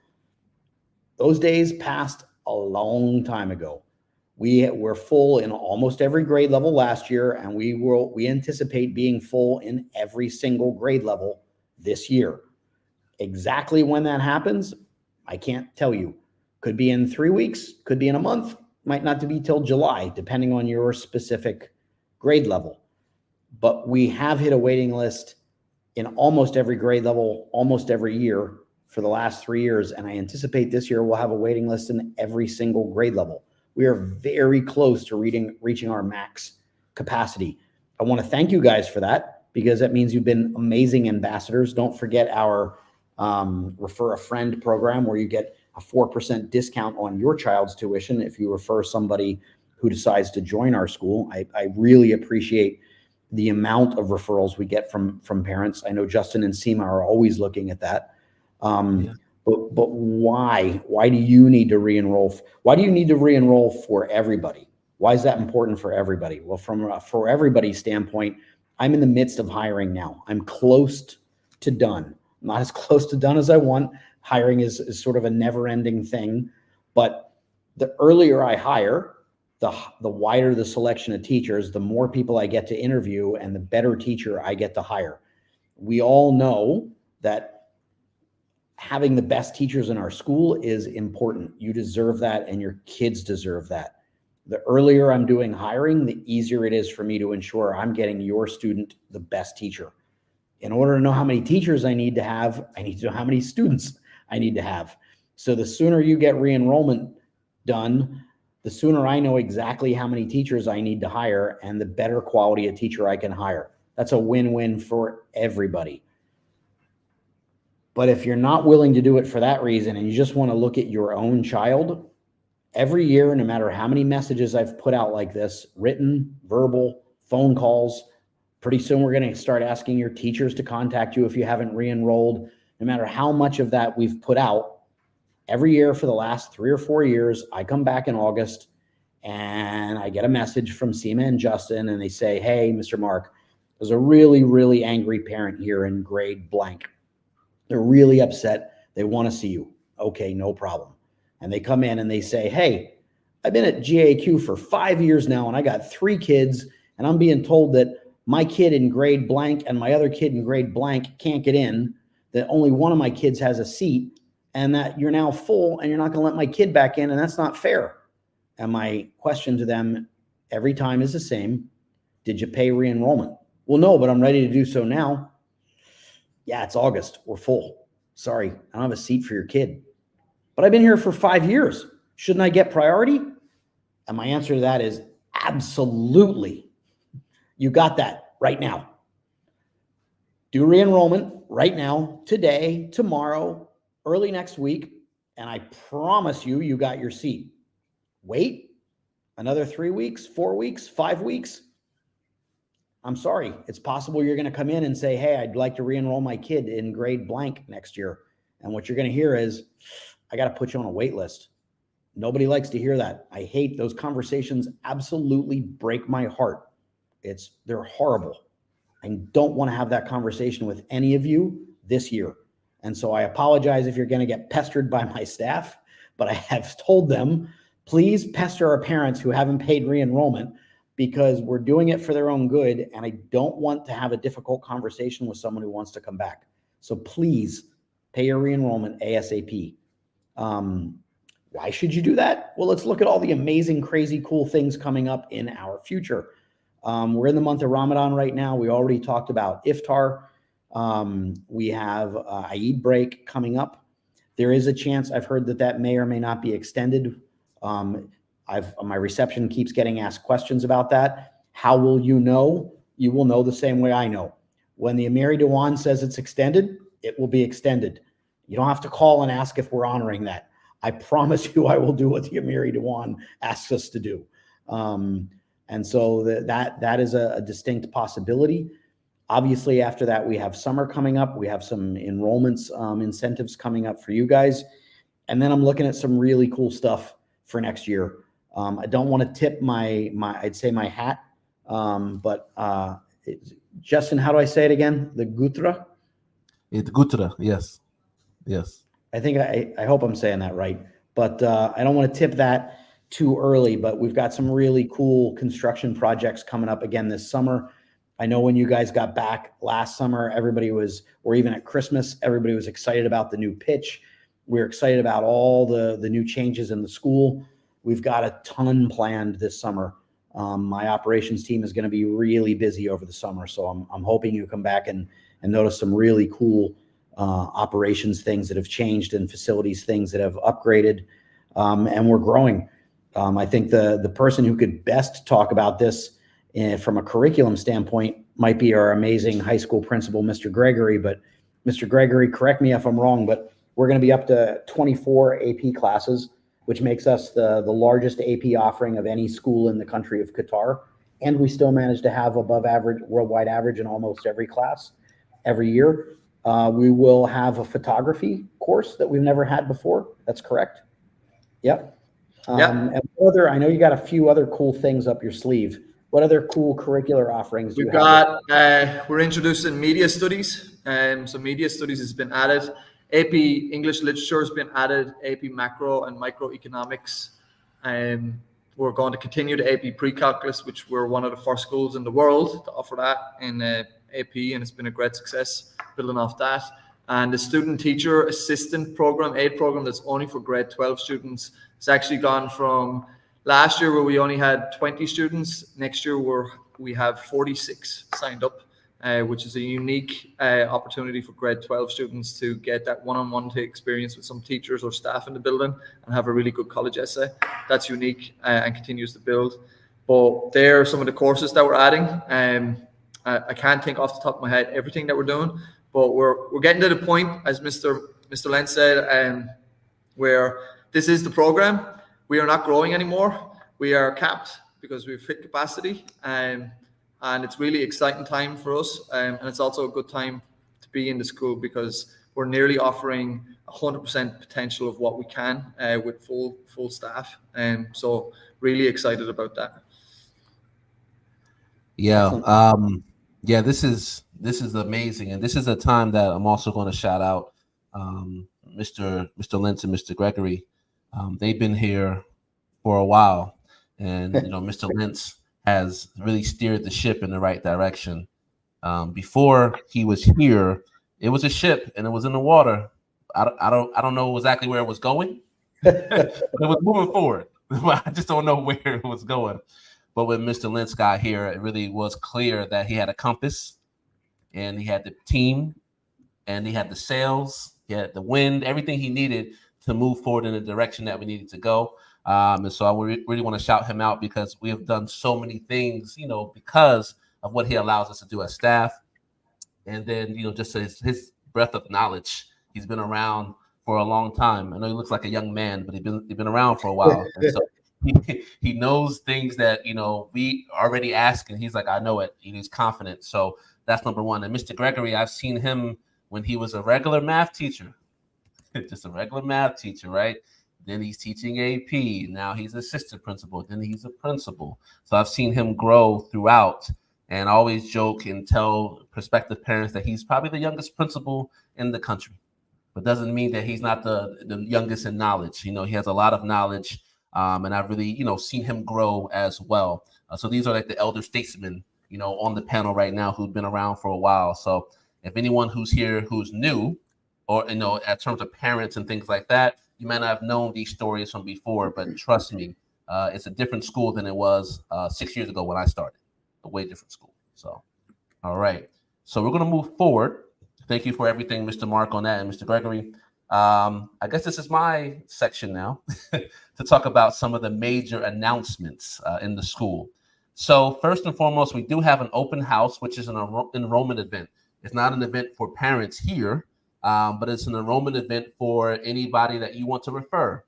Those days passed a long time ago. We were full in almost every grade level last year, and we anticipate being full in every single grade level this year. Exactly when that happens, I can't tell you. Could be in 3 weeks, could be in a month, might not be till July, depending on your specific grade level. But we have hit a waiting list in almost every grade level, almost every year for the last 3 years. And I anticipate this year we'll have a waiting list in every single grade level. We are very close to reaching our max capacity. I want to thank you guys for that because that means you've been amazing ambassadors. Don't forget our Refer a Friend program where you get a 4% discount on your child's tuition if you refer somebody who decides to join our school. I really appreciate the amount of referrals we get from parents. I know Justin and Seema are always looking at that. But why? Why do you need to re-enroll? Why do you need to re-enroll for everybody? Why is that important for everybody? Well, for everybody's standpoint, I'm in the midst of hiring now. I'm close to done. not as close to done as I want. Hiring is sort of a never-ending thing, but the earlier I hire, the wider the selection of teachers, the more people I get to interview, and the better teacher I get to hire. We all know that having the best teachers in our school is important. You deserve that, and your kids deserve that. The earlier I'm doing hiring, the easier it is for me to ensure I'm getting your student the best teacher. In order to know how many teachers I need to have, I need to know how many students I need to have. So the sooner you get re-enrollment done, the sooner I know exactly how many teachers I need to hire and the better quality of teacher I can hire. That's a win-win for everybody. But if you're not willing to do it for that reason and you just want to look at your own child, every year, no matter how many messages I've put out like this, written, verbal, phone calls, pretty soon we're going to start asking your teachers to contact you if you haven't re-enrolled. No matter how much of that we've put out, every year for the last 3 or 4 years, I come back in August and I get a message from Seema and Justin, and they say, hey, Mr. Mark, there's a really, really angry parent here in grade blank. They're really upset. They want to see you. Okay, no problem. And they come in and they say, hey, I've been at GAAQ for 5 years now, and I got 3 kids, and I'm being told that my kid in grade blank and my other kid in grade blank can't get in, that only one of my kids has a seat, and that you're now full and you're not going to let my kid back in, and that's not fair. And my question to them every time is the same. Did you pay re-enrollment? Well, no, but I'm ready to do so now. Yeah, it's August. We're full. Sorry, I don't have a seat for your kid. But I've been here for 5 years. Shouldn't I get priority? And my answer to that is absolutely. You got that right now. Do re-enrollment right now, today, tomorrow, early next week, and I promise you, you got your seat. Wait another 3 weeks, 4 weeks, 5 weeks. I'm sorry. It's possible you're going to come in and say, hey, I'd like to re-enroll my kid in grade blank next year. And what you're going to hear is, I got to put you on a wait list. Nobody likes to hear that. I hate those conversations. Absolutely break my heart. They're horrible. I don't want to have that conversation with any of you this year. And so I apologize if you're going to get pestered by my staff, but I have told them, please pester our parents who haven't paid re-enrollment, because we're doing it for their own good. And I don't want to have a difficult conversation with someone who wants to come back. So please pay your re-enrollment ASAP. Why should you do that? Well, let's look at all the amazing, crazy, cool things coming up in our future. We're in the month of Ramadan right now. We already talked about Iftar. We have Eid break coming up. There is a chance, I've heard that may or may not be extended. My reception keeps getting asked questions about that. How will you know? You will know the same way I know. When the Amiri Dewan says it's extended, it will be extended. You don't have to call and ask if we're honoring that. I promise you I will do what the Amiri Dewan asks us to do. And so that is a distinct possibility. Obviously, after that, we have summer coming up. We have some enrollments, incentives coming up for you guys. And then I'm looking at some really cool stuff for next year. I don't want to tip my I'd say my hat, but Justin, how do I say it again? The Gutra? It's Gutra, yes. Yes. I think I hope I'm saying that right, but I don't want to tip that too early, but we've got some really cool construction projects coming up again this summer. I know when you guys got back last summer, or even at Christmas, everybody was excited about the new pitch. We're excited about all the new changes in the school. We've got a ton planned this summer. My operations team is going to be really busy over the summer, so I'm hoping you come back and notice some really cool operations things that have changed and facilities things that have upgraded, and we're growing. I think the person who could best talk about this from a curriculum standpoint might be our amazing high school principal, Mr. Gregory. But Mr. Gregory, correct me if I'm wrong, but we're going to be up to 24 AP classes, which makes us the largest AP offering of any school in the country of Qatar. And we still manage to have above average, worldwide average in almost every class every year. We will have a photography course that we've never had before. That's correct. Yep. Yep. And I know you got a few other cool things up your sleeve. What other cool curricular offerings do you We've have? got, we're introducing media studies. So media studies has been added. AP English literature has been added. AP macro and microeconomics. We're going to continue the AP pre-calculus, which we're one of the first schools in the world to offer that in AP, and it's been a great success building off that. And the student teacher assistant program, aid program, that's only for grade 12 students, it's actually gone from last year where we only had 20 students. Next year we have 46 signed up, which is a unique opportunity for grade 12 students to get that one-on-one experience with some teachers or staff in the building and have a really good college essay. That's unique and continues to build. But there are some of the courses that we're adding. I can't think off the top of my head everything that we're doing, but we're getting to the point, as Mr. Lentz said, where this is the program. We are not growing anymore. We are capped because we've hit capacity, and it's really exciting time for us. And it's also a good time to be in the school because we're nearly offering 100% potential of what we can with full staff. And so really excited about that. Yeah. Yeah, this is amazing. And this is a time that I'm also going to shout out Mr. Lentz and Mr. Gregory. They've been here for a while, and Mr. Lentz has really steered the ship in the right direction. Before he was here, it was a ship and it was in the water. I don't know exactly where it was going, but it was moving forward. I just don't know where it was going. But when Mr. Lentz got here, it really was clear that he had a compass, and he had the team, and he had the sails, he had the wind, everything he needed to move forward in the direction that we needed to go. And so I really want to shout him out because we have done so many things, because of what he allows us to do as staff. And then, just his breadth of knowledge. He's been around for a long time. I know he looks like a young man, but he's been around for a while. And so he knows things that, we already ask, and he's like, I know it. He's confident. So that's number one. And Mr. Gregory, I've seen him when he was a regular math teacher, just a regular math teacher, right? Then he's teaching AP. Now he's assistant principal. Then he's a principal. So I've seen him grow throughout, and I always joke and tell prospective parents that he's probably the youngest principal in the country, but doesn't mean that he's not the youngest in knowledge. He has a lot of knowledge, and I've really, seen him grow as well. So these are like the elder statesmen, on the panel right now who've been around for a while. So if anyone who's here who's new, or, in terms of parents and things like that, you might not have known these stories from before, but trust me, it's a different school than it was 6 years ago when I started. A way different school. So, all right. So we're going to move forward. Thank you for everything, Mr. Mark, on that, and Mr. Gregory. I guess this is my section now to talk about some of the major announcements in the school. So first and foremost, we do have an open house, which is an enrollment event. It's not an event for parents here, but it's an enrollment event for anybody that you want to refer.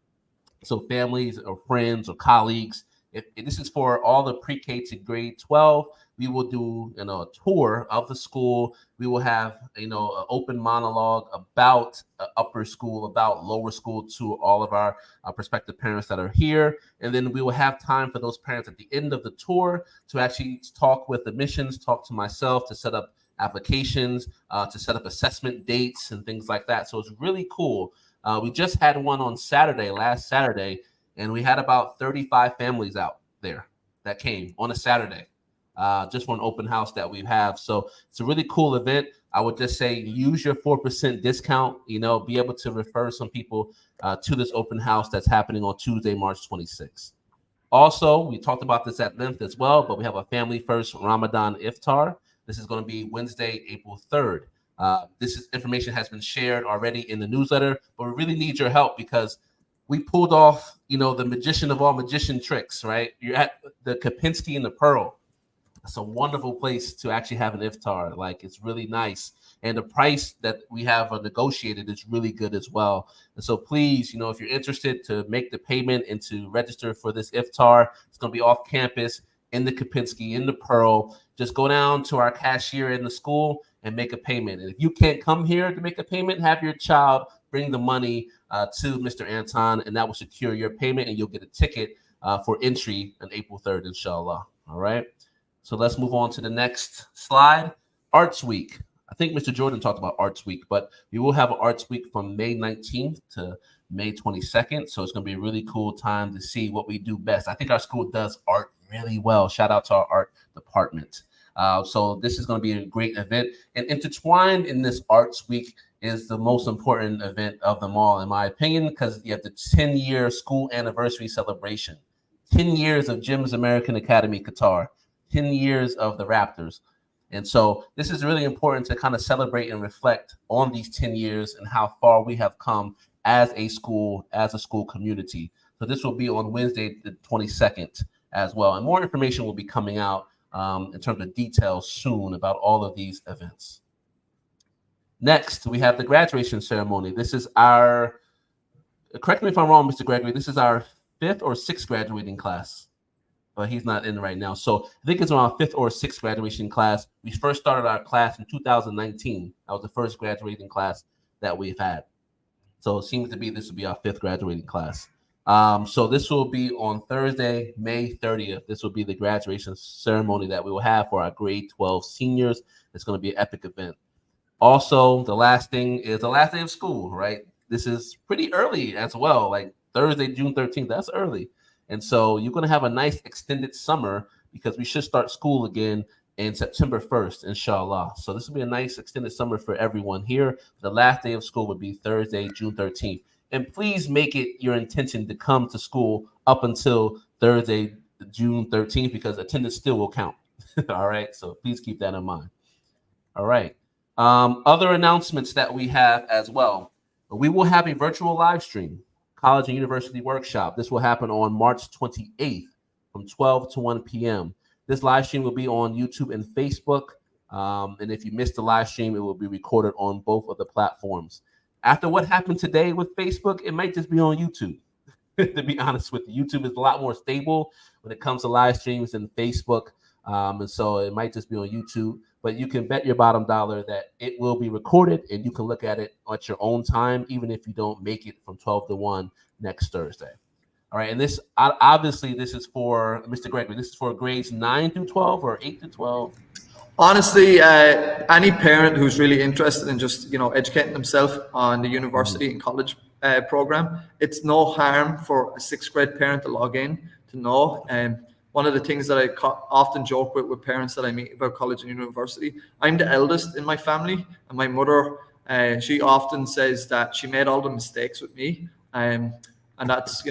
So families or friends or colleagues. If this is for all the pre-K to grade 12. We will do a tour of the school. We will have an open monologue about upper school, about lower school to all of our prospective parents that are here. And then we will have time for those parents at the end of the tour to actually talk with admissions, talk to myself, to set up applications, to set up assessment dates and things like that. So it's really cool. We just had one on last Saturday, and we had about 35 families out there that came on a Saturday, just for an open house that we have. So it's a really cool event. I would just say use your 4% discount, be able to refer some people to this open house that's happening on Tuesday, March 26th. Also, we talked about this at length as well, but we have a Family First Ramadan Iftar. This is going to be Wednesday, April 3rd. Information has been shared already in the newsletter, but we really need your help because we pulled off, the magician of all magician tricks, right? You're at the Kapinski and the Pearl. It's a wonderful place to actually have an iftar. Like, it's really nice. And the price that we have negotiated is really good as well. And so please, if you're interested to make the payment and to register for this iftar, it's going to be off campus in the Kapinski, in the Pearl. Just go down to our cashier in the school and make a payment. And if you can't come here to make a payment, have your child bring the money to Mr. Anton, and that will secure your payment, and you'll get a ticket for entry on April 3rd, inshallah. All right. So let's move on to the next slide. Arts Week. I think Mr. Jordan talked about Arts Week, but we will have an Arts Week from May 19th to May 22nd. So it's going to be a really cool time to see what we do best. I think our school does art really well. Shout out to our art department. So this is going to be a great event. And intertwined in this Arts Week is the most important event of them all, in my opinion, because you have the 10-year school anniversary celebration. 10 years of Jim's American Academy Qatar. 10 years of the Raptors. And so this is really important to kind of celebrate and reflect on these 10 years and how far we have come as a school community. So this will be on Wednesday, the 22nd as well. And more information will be coming out in terms of details soon about all of these events. Next, we have the graduation ceremony. This is our, correct me if I'm wrong, Mr. Gregory, this is our 5th or 6th graduating class. But he's not in right now. So I think it's around 5th or 6th graduation class. We first started our class in 2019. That was the first graduating class that we've had. So it seems to be this will be our 5th graduating class. So this will be on Thursday, May 30th. This will be the graduation ceremony that we will have for our grade 12 seniors. It's going to be an epic event. Also, the last thing is the last day of school, right? This is pretty early as well, like Thursday, June 13th. That's early. And so you're going to have a nice extended summer because we should start school again in September 1st, inshallah. So this will be a nice extended summer for everyone here. The last day of school would be Thursday, June 13th. And please make it your intention to come to school up until Thursday, June 13th, because attendance still will count. All right. So please keep that in mind. All right. Other announcements that we have as well. We will have a virtual live stream. College and University Workshop. This will happen on March 28th from 12 to 1 p.m. This live stream will be on YouTube and Facebook. And if you missed the live stream, it will be recorded on both of the platforms. After what happened today with Facebook, it might just be on YouTube. To be honest with you, YouTube is a lot more stable when it comes to live streams than Facebook. And so it might just be on YouTube. But you can bet your bottom dollar that it will be recorded and you can look at it at your own time, even if you don't make it from 12 to 1 next Thursday. All right. And this, obviously, this is for Mr. Gregory. This is for grades 9 through 12 or 8 to 12. Honestly, any parent who's really interested in just, educating themselves on the university and college program, it's no harm for a 6th grade parent to log in to know. One of the things that I often joke with parents that I meet about college and university, I'm the eldest in my family, and my mother, she often says that she made all the mistakes with me, and that's,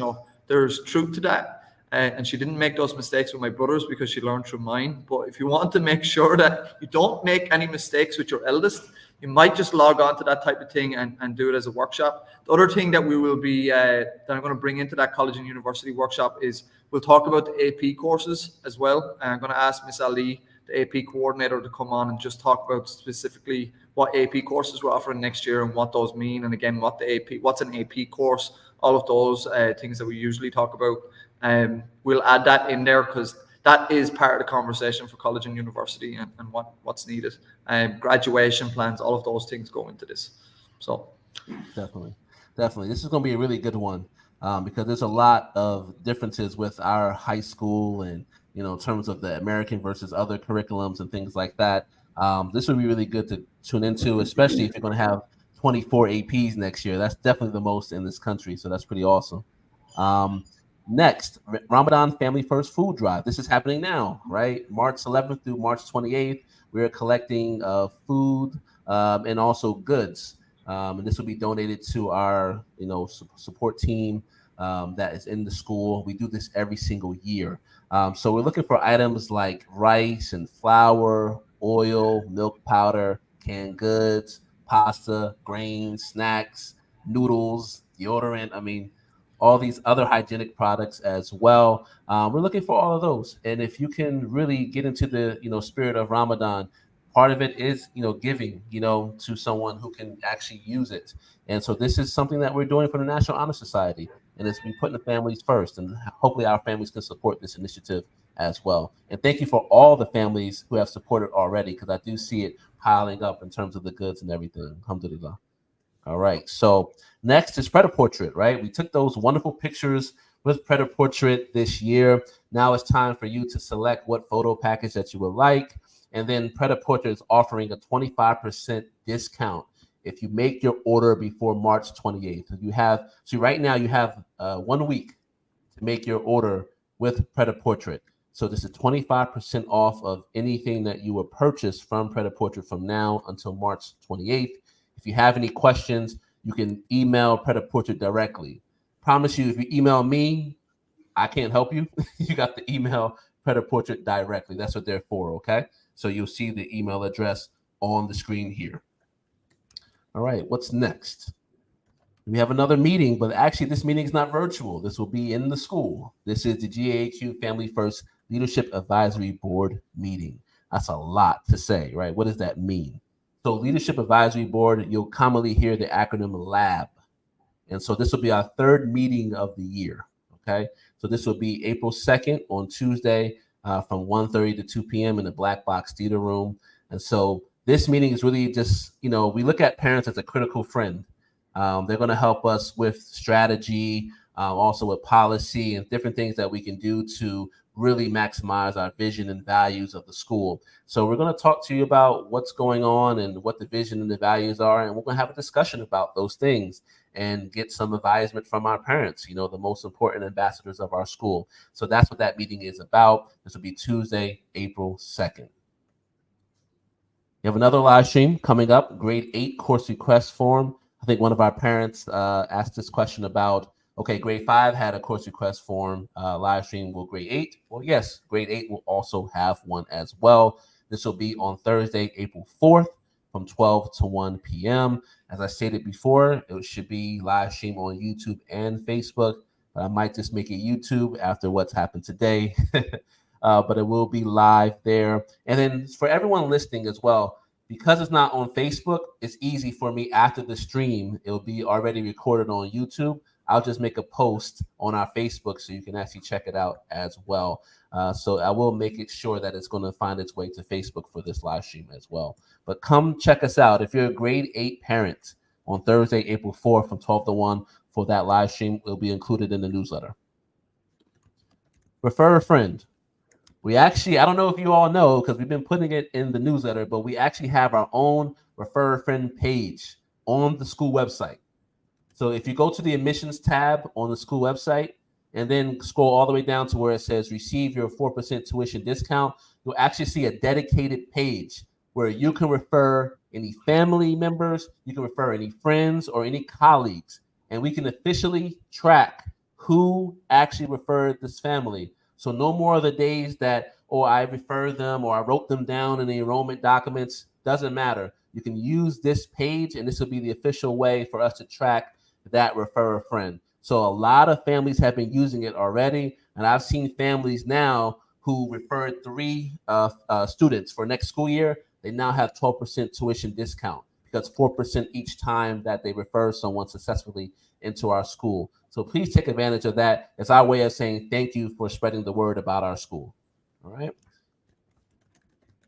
there's truth to that. And she didn't make those mistakes with my brothers because she learned through mine. But if you want to make sure that you don't make any mistakes with your eldest, you might just log on to that type of thing and do it as a workshop. The other thing that we will be, that I'm going to bring into that college and university workshop is we'll talk about the AP courses as well. And I'm going to ask Miss Ali, the AP coordinator, to come on and just talk about specifically what AP courses we're offering next year and what those mean. And again, what's an AP course, all of those things that we usually talk about. We'll add that in there because that is part of the conversation for college and university and what's needed. Graduation plans, all of those things go into this. So Definitely. This is going to be a really good one because there's a lot of differences with our high school and, in terms of the American versus other curriculums and things like that. This would be really good to tune into, especially if you're going to have 24 APs next year. That's definitely the most in this country. So that's pretty awesome. Next, Ramadan Family First Food Drive. This is happening now, right? March 11th through March 28th. We're collecting food and also goods. And this will be donated to our, support team that is in the school. We do this every single year. So we're looking for items like rice and flour, oil, milk powder, canned goods, pasta, grains, snacks, noodles, deodorant. All these other hygienic products as well. We're looking for all of those. And if you can really get into the, spirit of Ramadan, part of it is, giving, to someone who can actually use it. And so this is something that we're doing for the National Honor Society. And it's been putting the families first. And hopefully our families can support this initiative as well. And thank you for all the families who have supported already, because I do see it piling up in terms of the goods and everything. Alhamdulillah. All right. So next is Pret-a-Portrait, right? We took those wonderful pictures with Pret-a-Portrait this year. Now it's time for you to select what photo package that you would like. And then Pret-a-Portrait is offering a 25% discount if you make your order before March 28th. So right now you have 1 week to make your order with Pret-a-Portrait. So this is 25% off of anything that you will purchase from Pret-a-Portrait from now until March 28th. If you have any questions, you can email Pret-a-Portrait directly. Promise you, if you email me, I can't help you. You got to email Pret-a-Portrait directly. That's what they're for, okay? So you'll see the email address on the screen here. All right, what's next? We have another meeting, but actually this meeting is not virtual. This will be in the school. This is the GAAQ Family First Leadership Advisory Board meeting. That's a lot to say, right? What does that mean? So Leadership Advisory Board, you'll commonly hear the acronym LAB. And so this will be our third meeting of the year, okay? So this will be April 2nd on Tuesday from 1:30 to 2 p.m. in the Black Box Theater Room. And so this meeting is really just, we look at parents as a critical friend. They're going to help us with strategy, also with policy and different things that we can do to really maximize our vision and values of the school. So we're going to talk to you about what's going on and what the vision and the values are. And we're going to have a discussion about those things and get some advisement from our parents, the most important ambassadors of our school. So that's what that meeting is about. This will be Tuesday, April 2nd. You have another live stream coming up, grade 8 course request form. I think one of our parents asked this question about, okay, grade 5 had a course request form live stream. Will grade 8? Well, yes, grade 8 will also have one as well. This will be on Thursday, April 4th from 12 to 1 p.m. As I stated before, it should be live stream on YouTube and Facebook. But I might just make it YouTube after what's happened today. But it will be live there. And then for everyone listening as well, because it's not on Facebook, it's easy for me after the stream. It'll be already recorded on YouTube. I'll just make a post on our Facebook so you can actually check it out as well. So I will make it sure that it's going to find its way to Facebook for this live stream as well. But come check us out. If you're a grade 8 parent on Thursday, April 4th from 12 to 1 for that live stream, it'll be included in the newsletter. Refer a friend. We actually, I don't know if you all know because we've been putting it in the newsletter, but we actually have our own Refer a Friend page on the school website. So if you go to the admissions tab on the school website and then scroll all the way down to where it says receive your 4% tuition discount, you'll actually see a dedicated page where you can refer any family members, you can refer any friends or any colleagues, and we can officially track who actually referred this family. So no more of the days that, I referred them or I wrote them down in the enrollment documents. Doesn't matter. You can use this page, and this will be the official way for us to track that refer a friend. So a lot of families have been using it already, and I've seen families now who referred 3 students for next school year. They now have 12% tuition discount because 4% each time that they refer someone successfully into our school. So please take advantage of that. It's our way of saying thank you for spreading the word about our school. All right.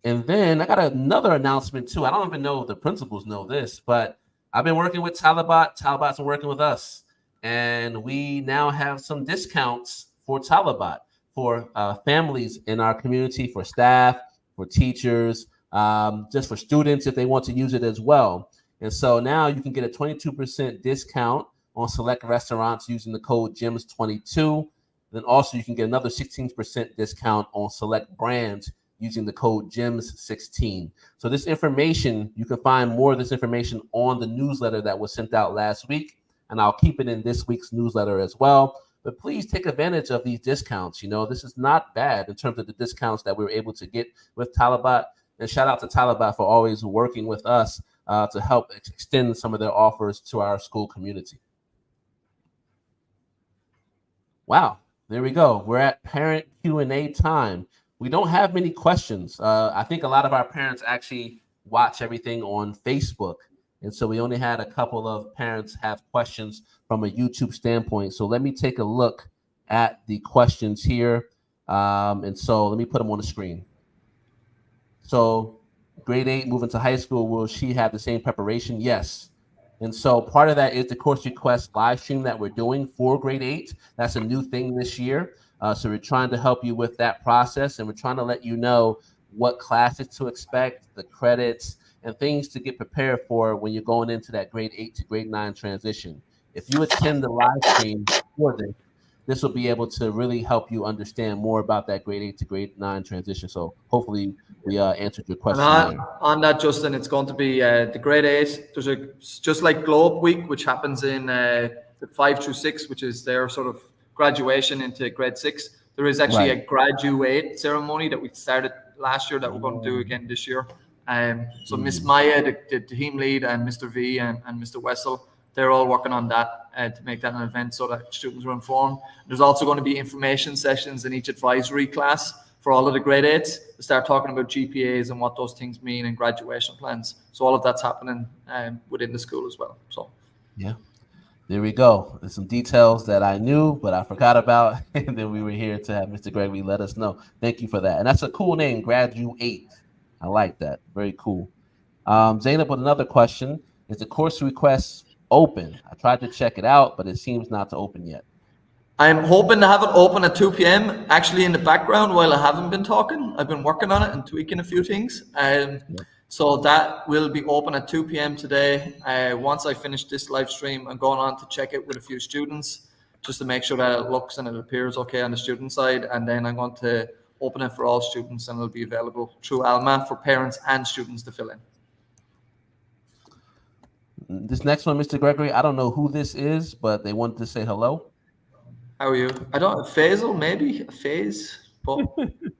And then I got another announcement too. I don't even know if the principals know this, but I've been working with Talabot. Talabot's been working with us. And we now have some discounts for Talabot, for families in our community, for staff, for teachers, just for students if they want to use it as well. And so now you can get a 22% discount on select restaurants using the code GEMS22. Then also you can get another 16% discount on select brands using the code GEMS16. So this information, you can find more of this information on the newsletter that was sent out last week, and I'll keep it in this week's newsletter as well. But please take advantage of these discounts. This is not bad in terms of the discounts that we were able to get with Talabot. And shout out to Talabot for always working with us to help extend some of their offers to our school community. Wow, there we go. We're at parent Q&A time. We don't have many questions. I think a lot of our parents actually watch everything on Facebook. And so we only had a couple of parents have questions from a YouTube standpoint. So let me take a look at the questions here. And so let me put them on the screen. So grade 8 moving to high school, will she have the same preparation? Yes. And so part of that is the course request live stream that we're doing for grade 8. That's a new thing this year. So we're trying to help you with that process, and we're trying to let you know what classes to expect, the credits, and things to get prepared for when you're going into that grade 8 to grade 9 transition. If you attend the live stream for this will be able to really help you understand more about that grade 8 to grade 9 transition. So hopefully we answered your And question there. on that, Justin, it's going to be the grade 8. There's just like Globe Week, which happens in the 5 through 6, which is their sort of graduation into grade 6. There is actually a graduate ceremony that we started last year that we're going to do again this year. So Miss Maya, the team lead, and Mr. V and Mr. Wessel, they're all working on that to make that an event so that students are informed. There's also going to be information sessions in each advisory class for all of the grade 8s to start talking about GPAs and what those things mean and graduation plans. So all of that's happening within the school as well. So yeah, there we go. There's some details that I knew, but I forgot about. And then we were here to have Mr. Gregory let us know. Thank you for that. And that's a cool name, Graduate. I like that. Very cool. Zainab with another question. Is the course request open? I tried to check it out, but it seems not to open yet. I'm hoping to have it open at 2 p.m. Actually, in the background, while I haven't been talking, I've been working on it and tweaking a few things. So that will be open at 2 p.m. today. Once I finish this live stream, I'm going on to check it with a few students just to make sure that it looks and it appears okay on the student side. And then I'm going to open it for all students, and it'll be available through Alma for parents and students to fill in. This next one, Mr. Gregory, I don't know who this is, but they wanted to say hello. How are you? I don't know, Faisal, maybe a phase, but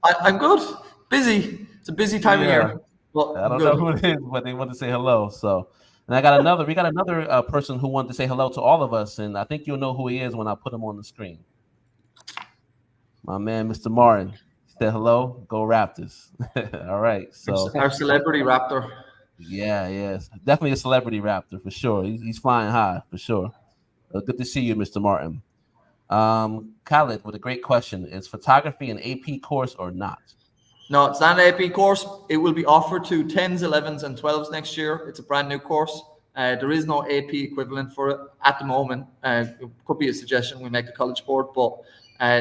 I'm good. Busy. It's a busy time of year. Well, I don't know who it is, but they want to say hello. So, and we got another person who wanted to say hello to all of us, and I think you'll know who he is when I put him on the screen. My man, Mr. Martin, said hello. Go Raptors! All right, so our celebrity Raptor. Yeah, definitely a celebrity Raptor for sure. He's flying high for sure. Good to see you, Mr. Martin. Khaled with a great question. Is photography an AP course or not? No, it's not an AP course. It will be offered to 10s, 11s, and 12s next year. It's a brand new course. There is no AP equivalent for it at the moment. It could be a suggestion we make the College Board, but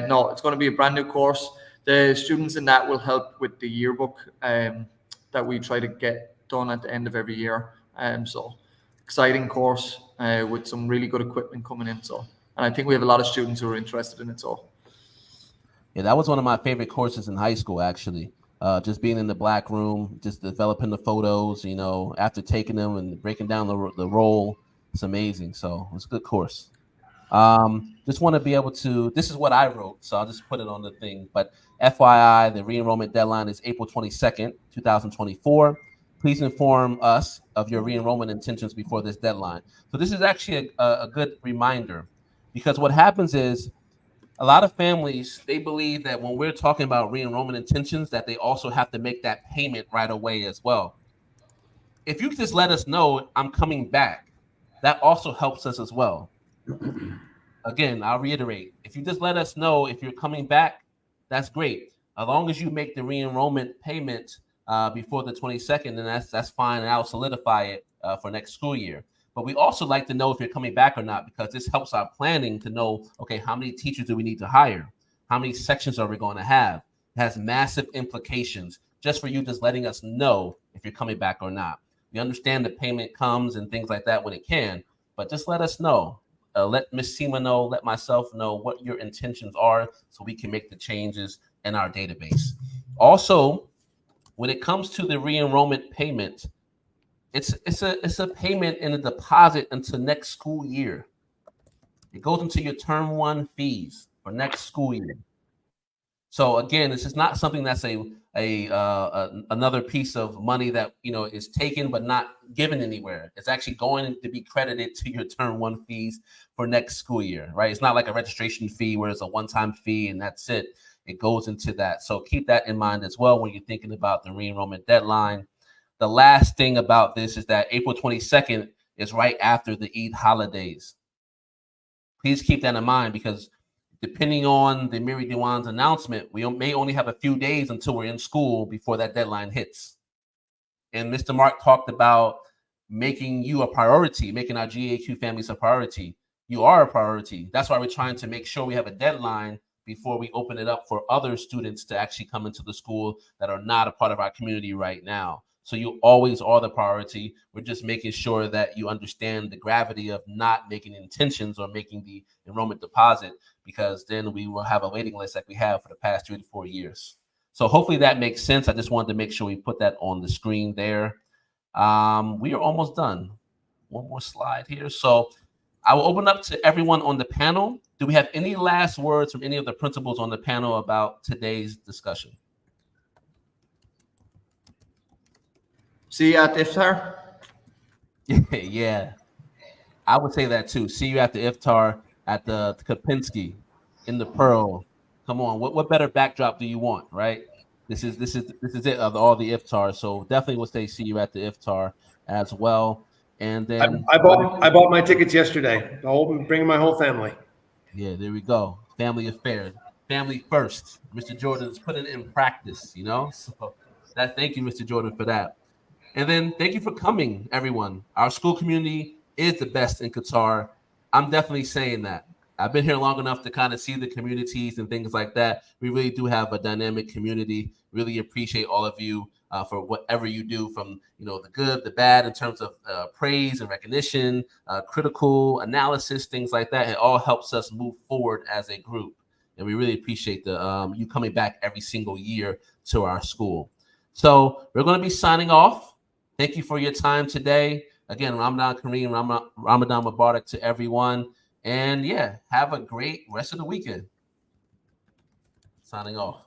no, it's going to be a brand new course. The students in that will help with the yearbook that we try to get done at the end of every year. So exciting course with some really good equipment coming in. So, and I think we have a lot of students who are interested in it. So yeah, that was one of my favorite courses in high school, actually. Just being in the black room, just developing the photos, after taking them and breaking down the roll. It's amazing. So it's a good course. Just want to be able to, this is what I wrote, so I'll just put it on the thing. But FYI, the re-enrollment deadline is April 22nd, 2024. Please inform us of your re-enrollment intentions before this deadline. So this is actually a good reminder, because what happens is a lot of families, they believe that when we're talking about re-enrollment intentions, that they also have to make that payment right away as well. If you just let us know I'm coming back, that also helps us as well. Again, I'll reiterate, if you just let us know if you're coming back, that's great. As long as you make the re-enrollment payment before the 22nd, then that's fine, and I'll solidify it for next school year. But we also like to know if you're coming back or not, because this helps our planning to know, okay, how many teachers do we need to hire? How many sections are we going to have? It has massive implications just for you just letting us know if you're coming back or not. We understand the payment comes and things like that when it can, but just let us know. Let Ms. Seema know, let myself know what your intentions are so we can make the changes in our database. Also, when it comes to the re-enrollment payment, it's a payment and a deposit into next school year. It goes into your term 1 fees for next school year. So again, this is not something that's another piece of money that is taken but not given anywhere. It's actually going to be credited to your term 1 fees for next school year, right? It's not like a registration fee where it's a one-time fee and that's it. It goes into that. So keep that in mind as well when you're thinking about the re-enrollment deadline. The last thing about this is that April 22nd is right after the Eid holidays. Please keep that in mind, because depending on the Miri Diwan's announcement, we may only have a few days until we're in school before that deadline hits. And Mr. Mark talked about making you a priority, making our GAAQ families a priority. You are a priority. That's why we're trying to make sure we have a deadline before we open it up for other students to actually come into the school that are not a part of our community right now. So you always are the priority. We're just making sure that you understand the gravity of not making intentions or making the enrollment deposit, because then we will have a waiting list like we have for the past 3 to 4 years. So hopefully that makes sense. I just wanted to make sure we put that on the screen there. We are almost done. One more slide here. So I will open up to everyone on the panel. Do we have any last words from any of the principals on the panel about today's discussion? See you at iftar. Yeah, I would say that too. See you at the iftar at the Kapinski in the Pearl. Come on, what better backdrop do you want, right? This is it of all the iftars. So definitely would say see you at the iftar as well. And then I bought my tickets yesterday. I'll be bringing my whole family. yeah, there we go. Family affair, family first. Mr. Jordan's putting it in practice, you know. So thank you, Mr. Jordan, for that. And then thank you for coming, everyone. Our school community is the best in Qatar. I'm definitely saying that. I've been here long enough to kind of see the communities and things like that. We really do have a dynamic community. Really appreciate all of you for whatever you do, from the good, the bad, in terms of praise and recognition, critical analysis, things like that. It all helps us move forward as a group, and we really appreciate the you coming back every single year to our school. So we're going to be signing off. Thank you for your time today. Again, Ramadan Kareem, Ramadan Mubarak to everyone. And yeah, have a great rest of the weekend. Signing off.